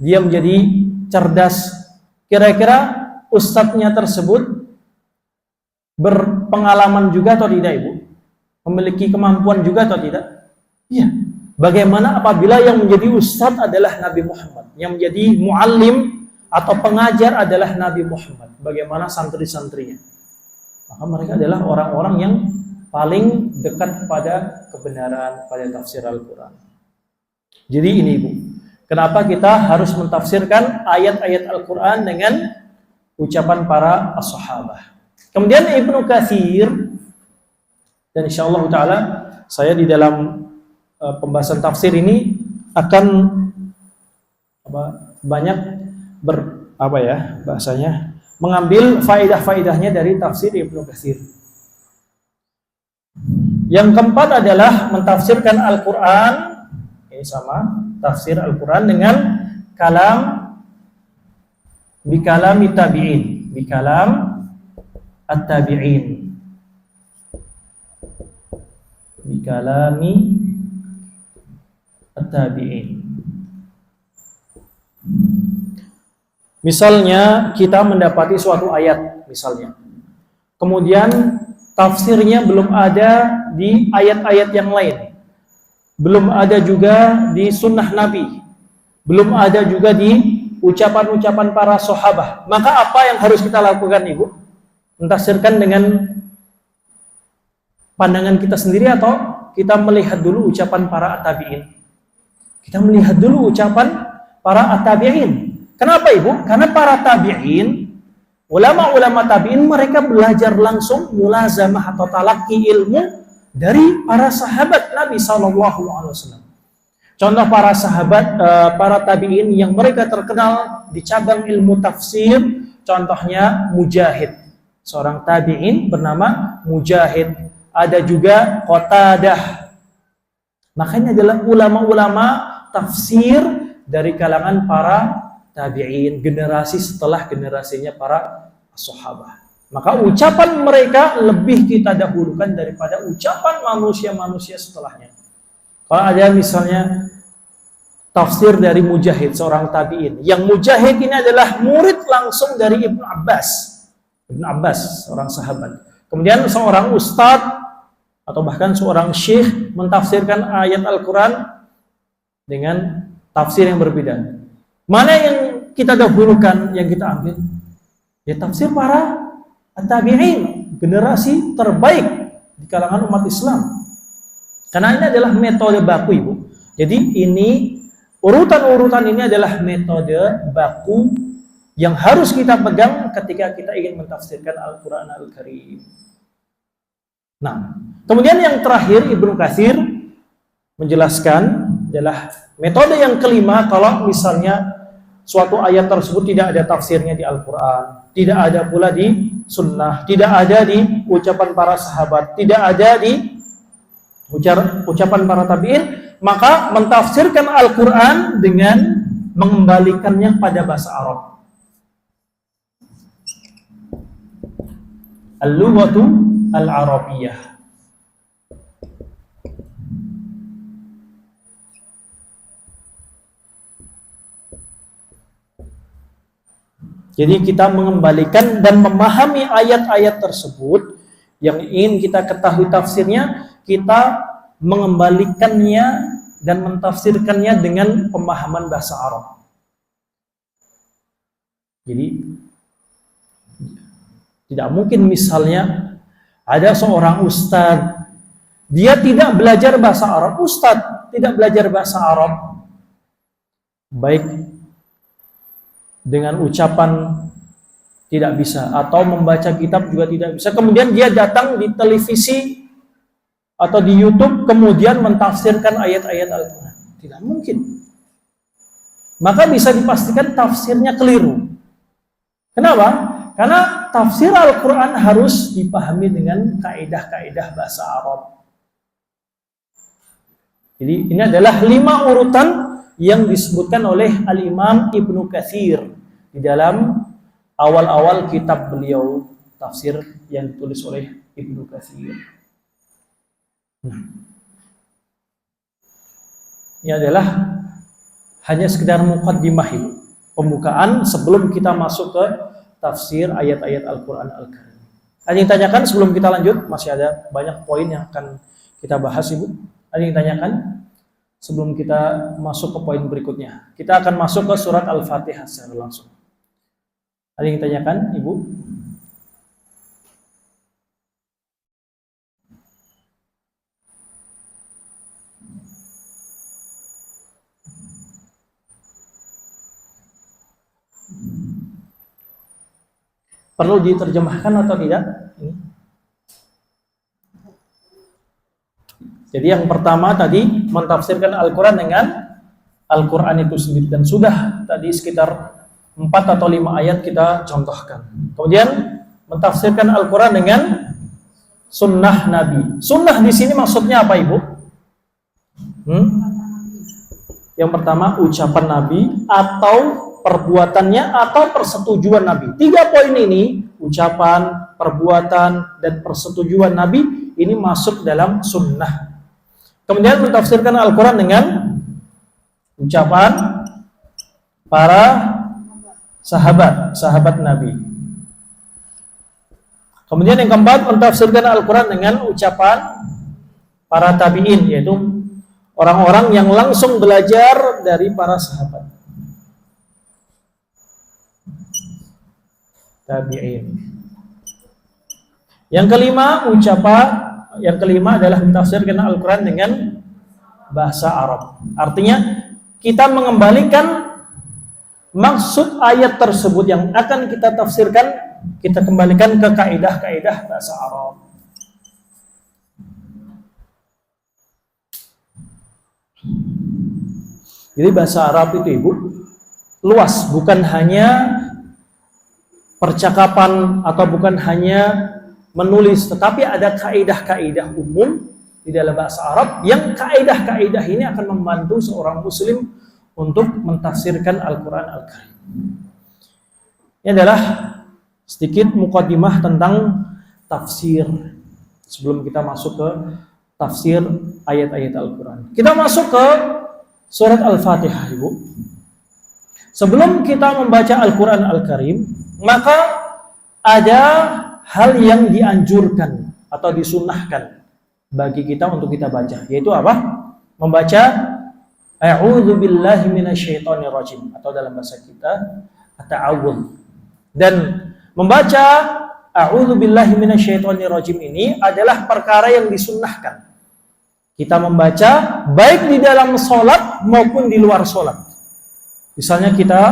dia menjadi cerdas, kira-kira ustadznya tersebut berpengalaman juga atau tidak, Ibu? Memiliki kemampuan juga atau tidak? Iya. Bagaimana apabila yang menjadi ustadz adalah Nabi Muhammad, yang menjadi muallim atau pengajar adalah Nabi Muhammad? Bagaimana santri-santrinya? Maka mereka adalah orang-orang yang paling dekat pada kebenaran, pada tafsir Al-Quran. Jadi ini, Ibu, Kenapa kita harus mentafsirkan ayat-ayat Al-Quran dengan ucapan para as-sahabah. Kemudian Ibnu Katsir, dan insyaallah ta'ala saya di dalam pembahasan tafsir ini akan banyak mengambil faedah-faedahnya dari tafsir Ibnu Katsir. Yang keempat adalah mentafsirkan Al-Quran, ini sama, tafsir Al-Quran dengan bikalami tabi'in, bikalam at-tabi'in, bikalami at-tabi'in. Misalnya kita mendapati suatu ayat misalnya, kemudian tafsirnya belum ada di ayat-ayat yang lain, belum ada juga di sunnah Nabi, belum ada juga di ucapan-ucapan para sahabat. Maka apa yang harus kita lakukan, Ibu? Mentafsirkan dengan pandangan kita sendiri atau kita melihat dulu ucapan para tabi'in? Kita melihat dulu ucapan para tabi'in. Kenapa, Ibu? Karena para tabi'in, ulama-ulama tabi'in, mereka belajar langsung mulazamah atau talaqi ilmu dari para sahabat Nabi SAW. Contoh para sahabat, para tabi'in yang mereka terkenal di cabang ilmu tafsir, contohnya Mujahid, seorang tabi'in bernama Mujahid. Ada juga Qatadah. Makanya adalah ulama-ulama tafsir dari kalangan para tabi'in, generasi setelah generasinya para sahabat. Maka ucapan mereka lebih kita dahulukan daripada ucapan manusia-manusia setelahnya. Kalau ada misalnya tafsir dari Mujahid, seorang tabi'in, yang Mujahid ini adalah murid langsung dari Ibnu Abbas. Ibnu Abbas, seorang sahabat. Kemudian seorang ustadz atau bahkan seorang syekh mentafsirkan ayat Al-Quran dengan tafsir yang berbeda. Mana yang kita dahulukan, yang kita ambil? Ya tafsir para tabi'in, generasi terbaik di kalangan umat Islam. Karena ini adalah metode baku, Ibu. Jadi ini urutan-urutan ini adalah metode baku yang harus kita pegang ketika kita ingin mentafsirkan Al-Quran Al-Karim. Nah, kemudian yang terakhir Ibnu Katsir menjelaskan adalah metode yang kelima. Kalau misalnya suatu ayat tersebut tidak ada tafsirnya di Al-Quran, tidak ada pula di sunnah, tidak ada di ucapan para sahabat, tidak ada di ucapan para tabi'in, maka mentafsirkan Al-Quran dengan mengembalikannya pada bahasa Arab. Al-lughatu al-arabiyah. Jadi kita mengembalikan dan memahami ayat-ayat tersebut yang ingin kita ketahui tafsirnya, kita mengembalikannya dan mentafsirkannya dengan pemahaman bahasa Arab. Jadi tidak mungkin misalnya ada seorang ustadz, dia tidak belajar bahasa Arab, ustadz tidak belajar bahasa Arab, baik dengan ucapan tidak bisa, atau membaca kitab juga tidak bisa. Kemudian dia datang di televisi atau di YouTube kemudian mentafsirkan ayat-ayat Al-Quran. Tidak mungkin. Maka bisa dipastikan tafsirnya keliru. Kenapa? Karena tafsir Al-Quran harus dipahami dengan kaidah-kaidah bahasa Arab. Jadi ini adalah 5 urutan yang disebutkan oleh Al-Imam Ibnu Katsir di dalam awal-awal kitab beliau, tafsir yang ditulis oleh Ibnu Katsir. Ini adalah hanya sekedar muqaddimah, pembukaan sebelum kita masuk ke tafsir ayat-ayat Al-Quran Al-Karim. Ada yang tanyakan sebelum kita lanjut? Masih ada banyak poin yang akan kita bahas, Ibu. Ada yang tanyakan sebelum kita masuk ke poin berikutnya? Kita akan masuk ke surat Al-Fatihah secara langsung. Ada yang tanyakan, Ibu? Perlu diterjemahkan atau tidak? Ini. Jadi yang pertama tadi mentafsirkan Al-Quran dengan Al-Quran itu sendiri, dan sudah tadi sekitar 4 atau 5 ayat kita contohkan. Kemudian mentafsirkan Al-Quran dengan sunnah Nabi. Sunnah di sini maksudnya apa, Ibu? Yang pertama ucapan Nabi atau perbuatannya atau persetujuan Nabi. 3 poin ini, ucapan, perbuatan, dan persetujuan Nabi, ini masuk dalam sunnah. Kemudian mentafsirkan Al-Quran dengan ucapan para sahabat Nabi. Kemudian yang keempat, mentafsirkan Al-Quran dengan ucapan para tabi'in, yaitu orang-orang yang langsung belajar dari para sahabat tabi'in. Yang kelima adalah mentafsirkan Al-Quran dengan bahasa Arab. Artinya kita mengembalikan maksud ayat tersebut yang akan kita tafsirkan, kita kembalikan ke kaidah-kaidah bahasa Arab. Jadi bahasa Arab itu, Ibu, luas, bukan hanya percakapan atau bukan hanya menulis, tetapi ada kaidah-kaidah umum di dalam bahasa Arab yang kaidah-kaidah ini akan membantu seorang muslim untuk mentafsirkan Al-Quran Al-Karim. Ini adalah sedikit muqaddimah tentang tafsir sebelum kita masuk ke tafsir ayat-ayat Al-Quran. Kita masuk ke surat Al-Fatihah, Ibu. Sebelum kita membaca Al-Quran Al-Karim, maka ada hal yang dianjurkan atau disunnahkan bagi kita untuk kita baca, yaitu apa? Membaca A'udzu billahi minasyaitonir rajim, atau dalam bahasa kita at-ta'awudz. Dan membaca A'udzu billahi minasyaitonir rajim ini adalah perkara yang disunnahkan. Kita membaca baik di dalam sholat maupun di luar sholat. Misalnya kita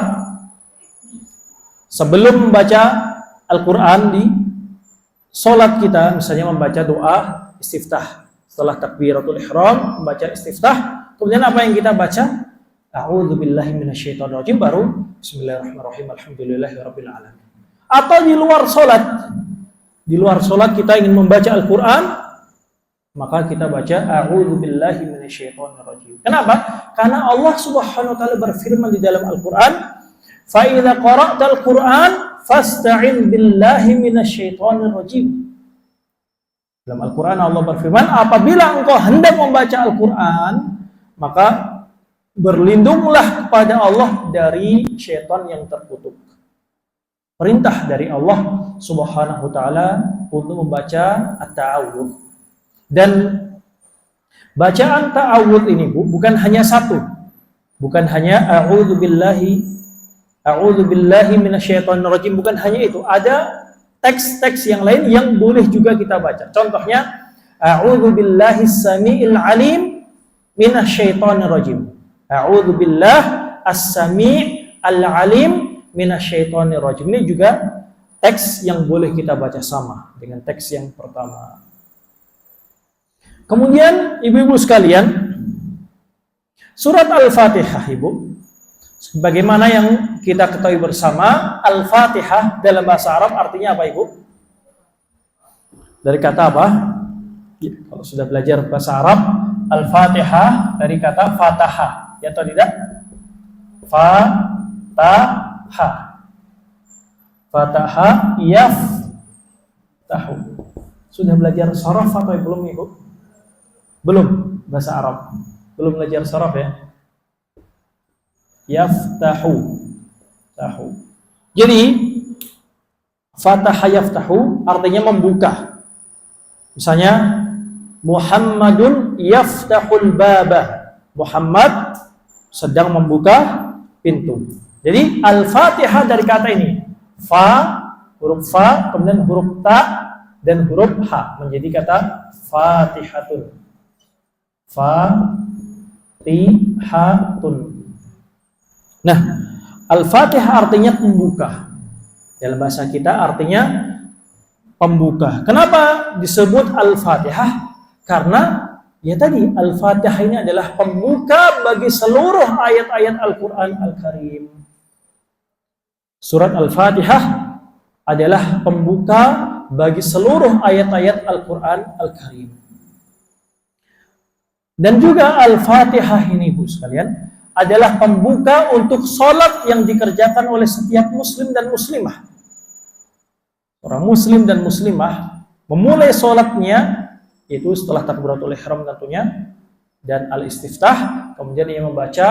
sebelum membaca Al-Quran di sholat kita, misalnya membaca doa istiftah. Setelah takbiratul ihram, membaca istiftah. Kemudian apa yang kita baca? A'udzu billahi minasyaitonir rajim, baru bismillahirrahmanirrahim, alhamdulillahirabbil alamin. Atau di luar sholat. Di luar sholat kita ingin membaca Al-Quran, maka kita baca A'udzu billahi minasyaitonir rajim. Kenapa? Karena Allah Subhanahu wa taala berfirman di dalam Al-Quran, "Fa idza qara'tal Qur'an fasta'in billahi minasyaitonir rajim." Dalam Al-Quran Allah berfirman, apabila engkau hendak membaca Al-Quran, maka berlindunglah kepada Allah dari syaitan yang terkutuk. Perintah dari Allah Subhanahu wa taala untuk membaca at-ta'awudz. Dan bacaan ta'awudz ini, Bu, bukan hanya satu. Bukan hanya a'udzu billahi minasyaitonir rajim, bukan hanya itu. Ada teks-teks yang lain yang boleh juga kita baca. Contohnya a'udzu billahis samiil alim minasyaitonir rajim. A'udzu billah as-sami' al-alim minasyaitonir rajim. Ini juga teks yang boleh kita baca sama dengan teks yang pertama. Kemudian ibu-ibu sekalian, surat Al-Fatihah, Ibu, sebagaimana yang kita ketahui bersama, Al-Fatihah dalam bahasa Arab artinya apa, Ibu? Dari kata apa? Ya, kalau sudah belajar bahasa Arab, Al-Fatihah dari kata Fataha, ya atau tidak? Fataha. Fataha yaftahu. Sudah belajar sharaf atau belum, Ibu? Belum, bahasa Arab. Belum belajar sharaf ya? Yaftahu. Tahu. Jadi Fataha yaftahu artinya membuka. Misalnya Muhammadun yaftahul baba. Muhammad sedang membuka pintu. Jadi Al-Fatihah dari kata ini, fa, huruf fa, kemudian huruf ta dan huruf ha menjadi kata Fatihatun. Fatihatun. Nah, Al-Fatihah artinya pembuka. Dalam bahasa kita artinya pembuka. Kenapa disebut Al-Fatihah? Karena ya tadi Al-Fatihah ini adalah pembuka bagi seluruh ayat-ayat Al-Quran Al-Karim. Surat Al-Fatihah adalah pembuka bagi seluruh ayat-ayat Al-Quran Al-Karim. Dan juga Al-Fatihah ini, Bu sekalian, adalah pembuka untuk sholat yang dikerjakan oleh setiap muslim dan muslimah. Orang muslim dan muslimah memulai sholatnya itu setelah takbiratul ihram tentunya dan al-istiftah, kemudian ia membaca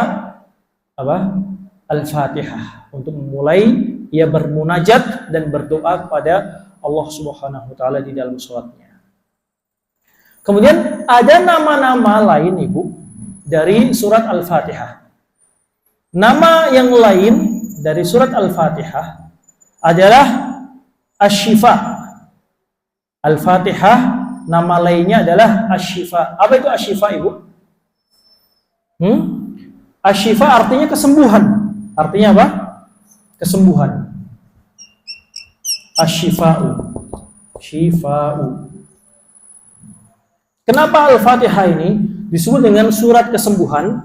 Al-Fatihah untuk memulai ia bermunajat dan berdoa kepada Allah Subhanahu wa taala di dalam sholatnya. Kemudian ada nama-nama lain, Ibu, dari surat Al-Fatihah. Nama yang lain dari surat Al-Fatihah adalah Asy-Syifa. Al-Fatihah nama lainnya adalah Asy-Syifa. Apa itu Asy-Syifa, Ibu? Asy-Syifa artinya kesembuhan. Artinya apa? Kesembuhan. Asy-Syifa'u. Syifa'u. Kenapa Al-Fatihah ini disebut dengan surat kesembuhan?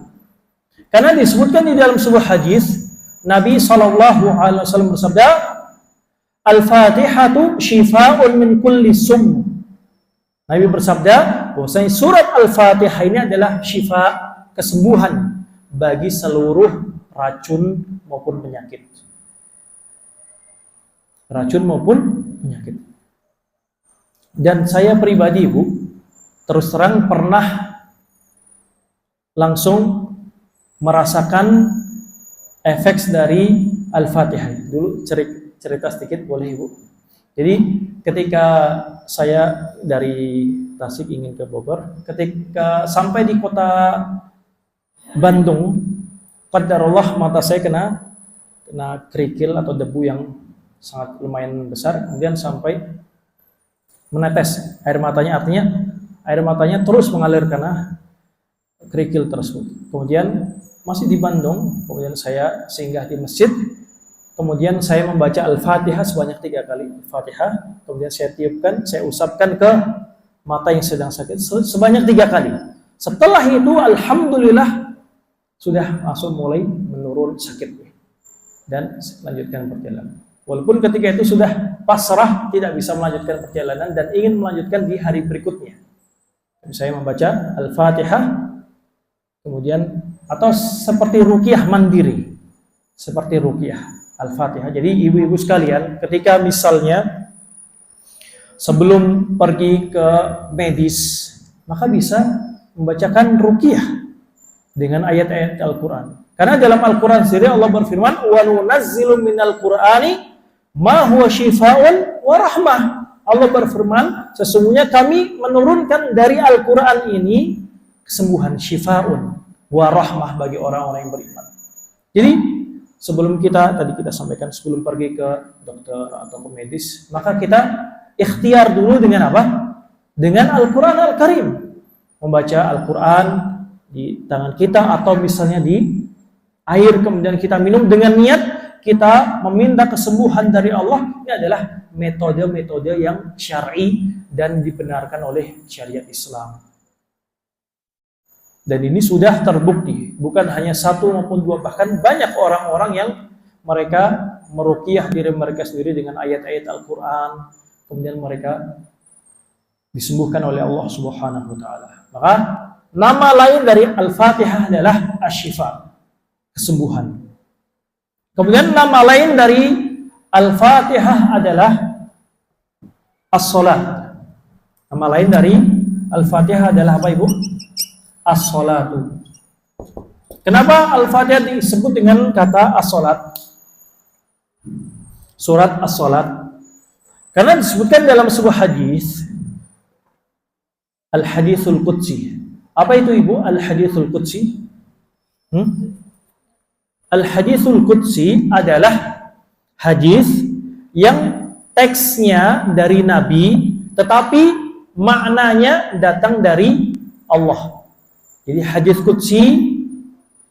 Karena disebutkan di dalam sebuah hadis Nabi SAW bersabda, Al-Fatihatu syifa'un min kulli sum. Nabi bersabda bahwasanya surat Al-Fatihah ini adalah syifa, kesembuhan bagi seluruh racun maupun penyakit. Racun maupun penyakit. Dan saya pribadi, Bu, terus terang pernah langsung merasakan efek dari Al-Fatihah. Dulu cerita sedikit boleh, Ibu? Jadi ketika saya dari Tasik ingin ke Bogor, ketika sampai di kota Bandung, qadarullah mata saya kena kerikil atau debu yang sangat lumayan besar, kemudian sampai menetes air matanya, artinya air matanya terus mengalir karena kerikil tersebut. Kemudian masih di Bandung, kemudian saya singgah di masjid, kemudian saya membaca Al-Fatihah sebanyak 3 kali. Al-Fatihah, kemudian saya tiupkan, saya usapkan ke mata yang sedang sakit sebanyak 3 kali. Setelah itu alhamdulillah sudah langsung mulai menurun sakitnya dan lanjutkan perjalanan. Walaupun ketika itu sudah pasrah, tidak bisa melanjutkan perjalanan dan ingin melanjutkan di hari berikutnya. Saya membaca Al-Fatihah, kemudian atau seperti ruqyah mandiri, seperti ruqyah Al-Fatihah. Jadi ibu-ibu sekalian, ketika misalnya sebelum pergi ke medis, maka bisa membacakan ruqyah dengan ayat-ayat Al-Quran. Karena dalam Al-Quran sendiri Allah berfirman, wa nunazzilu minal Qur'ani ma huwa syifaa'un wa rahmah. Allah berfirman, sesungguhnya kami menurunkan dari Al-Quran ini kesembuhan, syifaa'un wa rahmah bagi orang-orang yang beriman. Jadi sebelum kita sampaikan, sebelum pergi ke dokter atau ke medis, maka kita ikhtiar dulu dengan apa? Dengan Al-Quran Al-Karim. Membaca Al-Quran di tangan kita atau misalnya di air, kemudian kita minum dengan niat kita meminta kesembuhan dari Allah. Ini adalah metode-metode yang syar'i dan dibenarkan oleh syariat Islam. Dan ini sudah terbukti, bukan hanya 1 maupun 2, bahkan banyak orang-orang yang mereka meruqyah diri mereka sendiri dengan ayat-ayat Al-Quran, kemudian mereka disembuhkan oleh Allah Subhanahu wa taala. Maka nama lain dari Al-Fatihah adalah Asy-Syifa, kesembuhan. Kemudian nama lain dari Al-Fatihah adalah As-Salat. Nama lain dari Al-Fatihah adalah apa, Ibu? As-Salatu. Kenapa Al-Fatihah disebut dengan kata As-Salat? Surat As-Salat. Karena disebutkan dalam sebuah hadis, Al-Hadithul Qudsi. Apa itu, Ibu, Al-Hadithul Qudsi? Al-Hadithul Qudsi adalah hadis yang teksnya dari Nabi, tetapi maknanya datang dari Allah. Jadi hadis Qudsi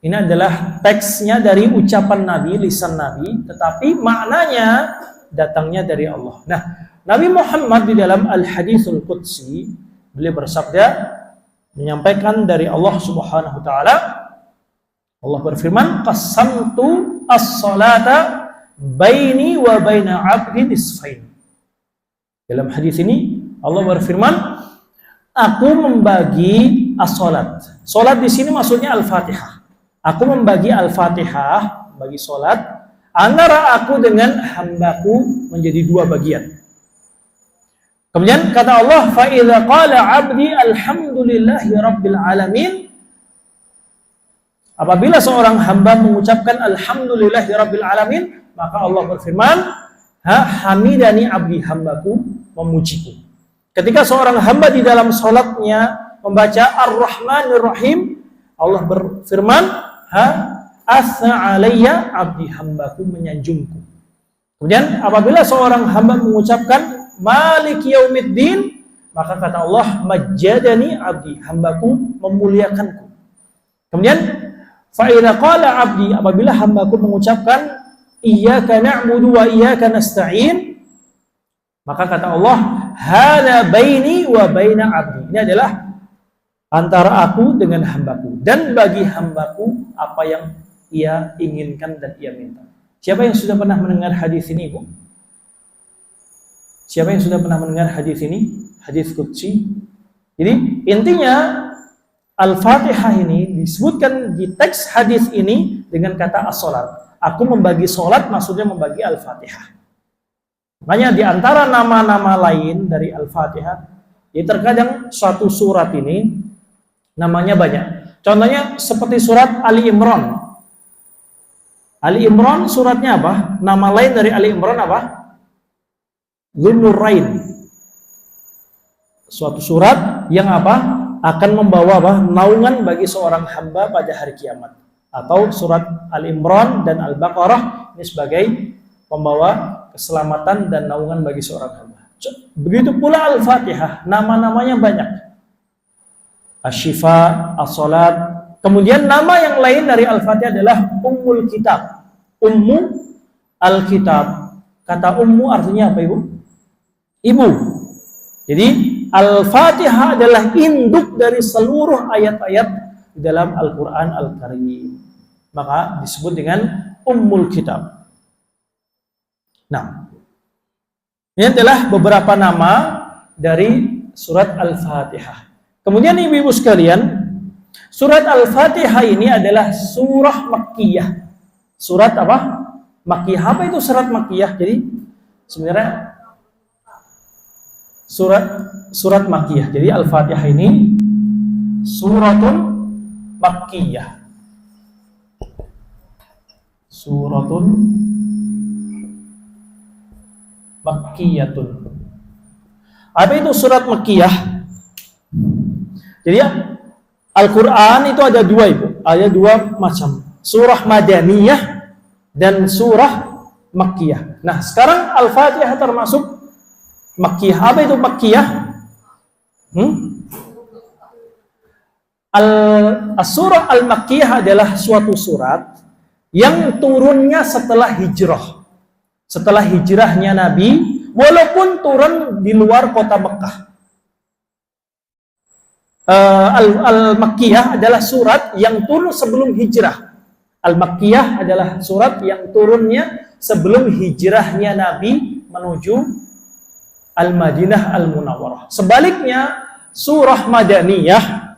ini adalah teksnya dari ucapan Nabi, lisan Nabi, tetapi maknanya datangnya dari Allah. Nah, Nabi Muhammad di dalam Al-Haditsul Qudsi, beliau bersabda, menyampaikan dari Allah Subhanahu wa taala, Allah berfirman, qasamtu as-salata baini wa baina 'abdi nisfain. Dalam hadis ini Allah berfirman, aku membagi as-salat. Salat di sini maksudnya Al-Fatihah. Aku membagi Al-Fatihah, bagi salat antara aku dengan hambaku menjadi dua bagian. Kemudian kata Allah, fa idza qala 'abdi alhamdulillahi rabbil alamin. Apabila seorang hamba mengucapkan alhamdulillahi rabbil alamin, maka Allah berfirman, hamidani abdi, hambaku memujiku. Ketika seorang hamba di dalam salatnya membaca ar-rahmanir rahim, Allah berfirman, asna alayya abdi, hambaku menyanjungku. Kemudian apabila seorang hamba mengucapkan maliki yaumiddin, maka kata Allah, majjadani abdi, hambaku memuliakanku. Kemudian fa idza qala abdi, apabila hambaku mengucapkan iyyaka na'budu wa iyyaka nasta'in, maka kata Allah, hadza baini wa baina abdi. Ini adalah antara aku dengan hambaku, dan bagi hambaku apa yang ia inginkan dan ia minta. Siapa yang sudah pernah mendengar hadis ini, Bu? Siapa yang sudah pernah mendengar hadis ini? Hadis qudsi. Jadi intinya Al-Fatihah ini disebutkan di teks hadis ini dengan kata as-salat. Aku membagi salat, maksudnya membagi Al-Fatihah. Makanya di antara nama-nama lain dari Al-Fatihah, ya terkadang suatu surat ini namanya banyak. Contohnya seperti surat Ali Imran. Ali Imran suratnya apa? Nama lain dari Ali Imran apa? Dzun-Nurain. Suatu surat yang apa? Akan membawa naungan bagi seorang hamba pada hari kiamat. Atau surat Al-Imran dan Al-Baqarah ini sebagai pembawa keselamatan dan naungan bagi seorang hamba. Begitu pula Al-Fatihah, nama-namanya banyak. Asy-Syifa, As-Salat. Kemudian nama yang lain dari Al-Fatihah adalah Ummul Kitab. Ummu Al-Kitab. Kata ummu artinya apa, Ibu? Ibu. Jadi Al-Fatihah adalah induk dari seluruh ayat-ayat di dalam Al-Quran Al-Karim. Maka disebut dengan Ummul Kitab. Nah, ini adalah beberapa nama dari surat Al-Fatihah. Kemudian ibu-ibu sekalian, surat Al-Fatihah ini adalah surah Makkiyah. Surat apa? Makkiyah. Apa itu surat Makkiyah? Jadi sebenarnya surat Makkiyah. Jadi Al-Fatihah ini suratun Makkiyah. Suratun Makkiyatun. Apa itu surat Makkiyah? Jadi Al-Quran itu ada dua, Ibu. Ada dua macam. Surah Madaniyah dan surah Makkiyah. Nah, sekarang Al-Fatihah termasuk Makkiyah. Apa itu Makkiyah? Surah Al-Makkiyah adalah suatu surat yang turunnya setelah hijrah. Setelah hijrahnya Nabi, walaupun turun di luar kota Mekah. Al-Makkiyah adalah surat yang turun sebelum hijrah. Al-Makkiyah adalah surat yang turunnya sebelum hijrahnya Nabi menuju Al-Madinah Al-Munawwarah. Sebaliknya, surah Madaniyah,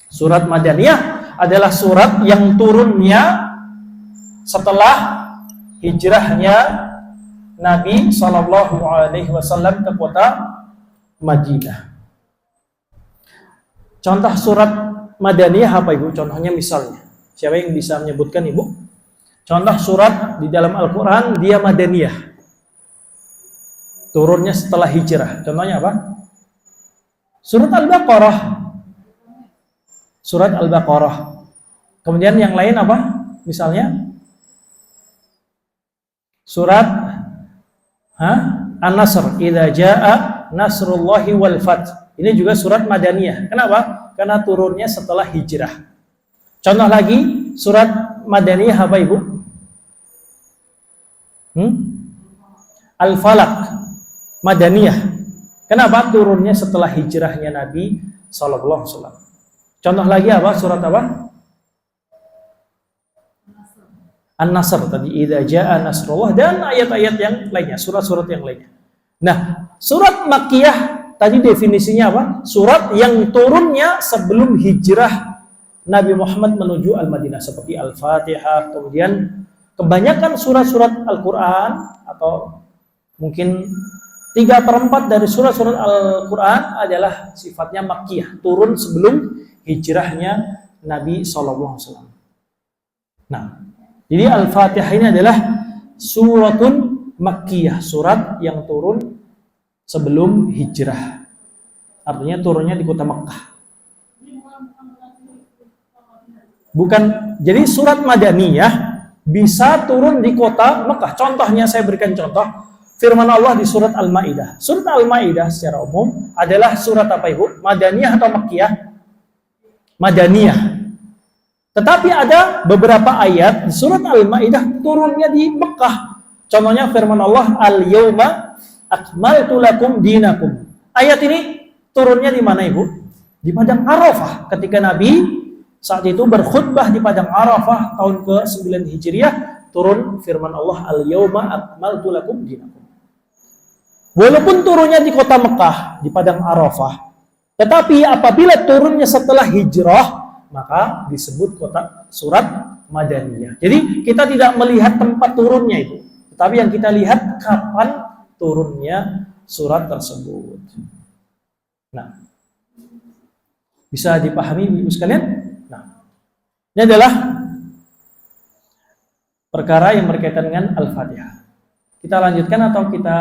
surat Madaniyah adalah surat yang turunnya setelah hijrahnya Nabi SAW ke kota Madinah. Contoh surat Madaniyah apa, Ibu? Contohnya misalnya, siapa yang bisa menyebutkan, Ibu? Contoh surat di dalam Al-Quran dia Madaniyah, turunnya setelah hijrah. Contohnya apa? Surat Al-Baqarah. Surat Al-Baqarah. Kemudian yang lain apa? Misalnya surat An-Nasr, idza jaa nasrullahi wal fath. Ini juga surat Madaniyah. Kenapa? Karena turunnya setelah hijrah. Contoh lagi, surat Madaniyah apa, Ibu? Al-Falaq, Madaniyah. Kenapa? Turunnya setelah hijrahnya Nabi sallallahu alaihi wasallam. Contoh lagi apa? Surat apa? An-Nasr tadi, idza jaa nasrullah, dan ayat-ayat yang lainnya, surat-surat yang lainnya. Nah, surat Makkiyah tadi definisinya apa? Surat yang turunnya sebelum hijrah Nabi Muhammad menuju Al-Madinah, seperti Al-Fatihah, kemudian kebanyakan surat-surat Al-Qur'an atau mungkin 3/4 dari surat-surat Al-Quran adalah sifatnya Makkiyah, turun sebelum hijrahnya Nabi SAW. Nah, jadi Al-Fatihah ini adalah suratun Makkiyah, surat yang turun sebelum hijrah. Artinya turunnya di kota Makkah. Bukan, jadi surat Madaniyah bisa turun di kota Makkah. Contohnya, saya berikan contoh. Firman Allah di surat Al-Maidah. Surat Al-Maidah secara umum adalah surat apa, Ibu? Madaniyah atau Makkiyah? Madaniyah. Tetapi ada beberapa ayat di surat Al-Maidah turunnya di Mekah. Contohnya firman Allah, Al-Yawma akmaltu lakum dinakum. Ayat ini turunnya di mana, Ibu? Di Padang Arafah. Ketika Nabi saat itu berkhutbah di Padang Arafah tahun ke-9 Hijriah, turun firman Allah, Al-Yawma akmaltu lakum dinakum. Walaupun turunnya di kota Mekah, di Padang Arafah, tetapi apabila turunnya setelah hijrah, maka disebut kota surat Madaniyah. Jadi kita tidak melihat tempat turunnya itu, tetapi yang kita lihat kapan turunnya surat tersebut. Nah, bisa dipahami Ibu sekalian? Nah, ini adalah perkara yang berkaitan dengan Al-Fatihah. Kita lanjutkan atau kita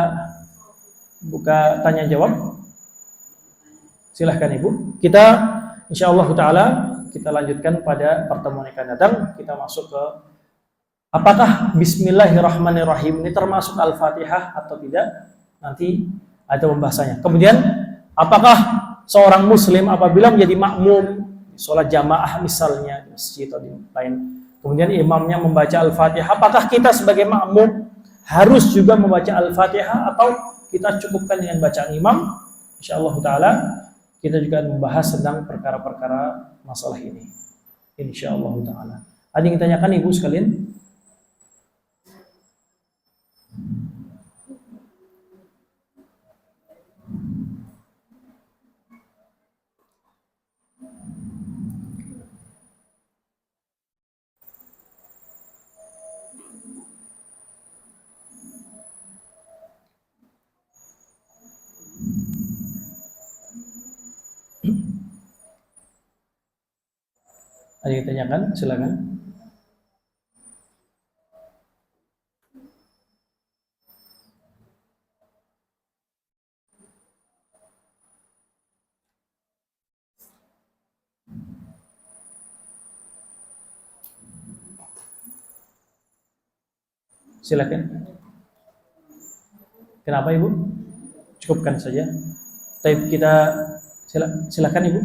buka tanya jawab? Silahkan Ibu. Kita insyaallah taala kita lanjutkan pada pertemuan yang akan datang. Kita masuk ke apakah Bismillahirrahmanirrahim ini termasuk Al-Fatihah atau tidak? Nanti ada pembahasannya. Kemudian apakah seorang muslim apabila menjadi makmum sholat jamaah misalnya di masjid atau di lain, kemudian imamnya membaca Al-Fatihah, apakah kita sebagai makmum harus juga membaca Al-Fatihah atau kita cukupkan dengan bacaan imam? Insyaallah taala kita juga membahas tentang perkara-perkara masalah ini. Insyaallah taala. Ada yang ditanyakan Ibu sekalian? Ada yang ditanyakan? Silakan. Silakan. Kenapa Ibu? Cukupkan saja. Tapi kita silakan Ibu.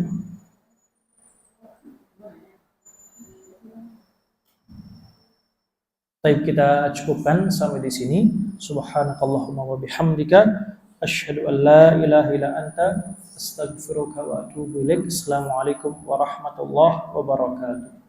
Baik, kita cukupkan sampai di sini. Subhanakallahumma wa bihamdika asyhadu an la ilaha illa anta astaghfiruka wa atubu ilaik. Assalamualaikum warahmatullahi wabarakatuh.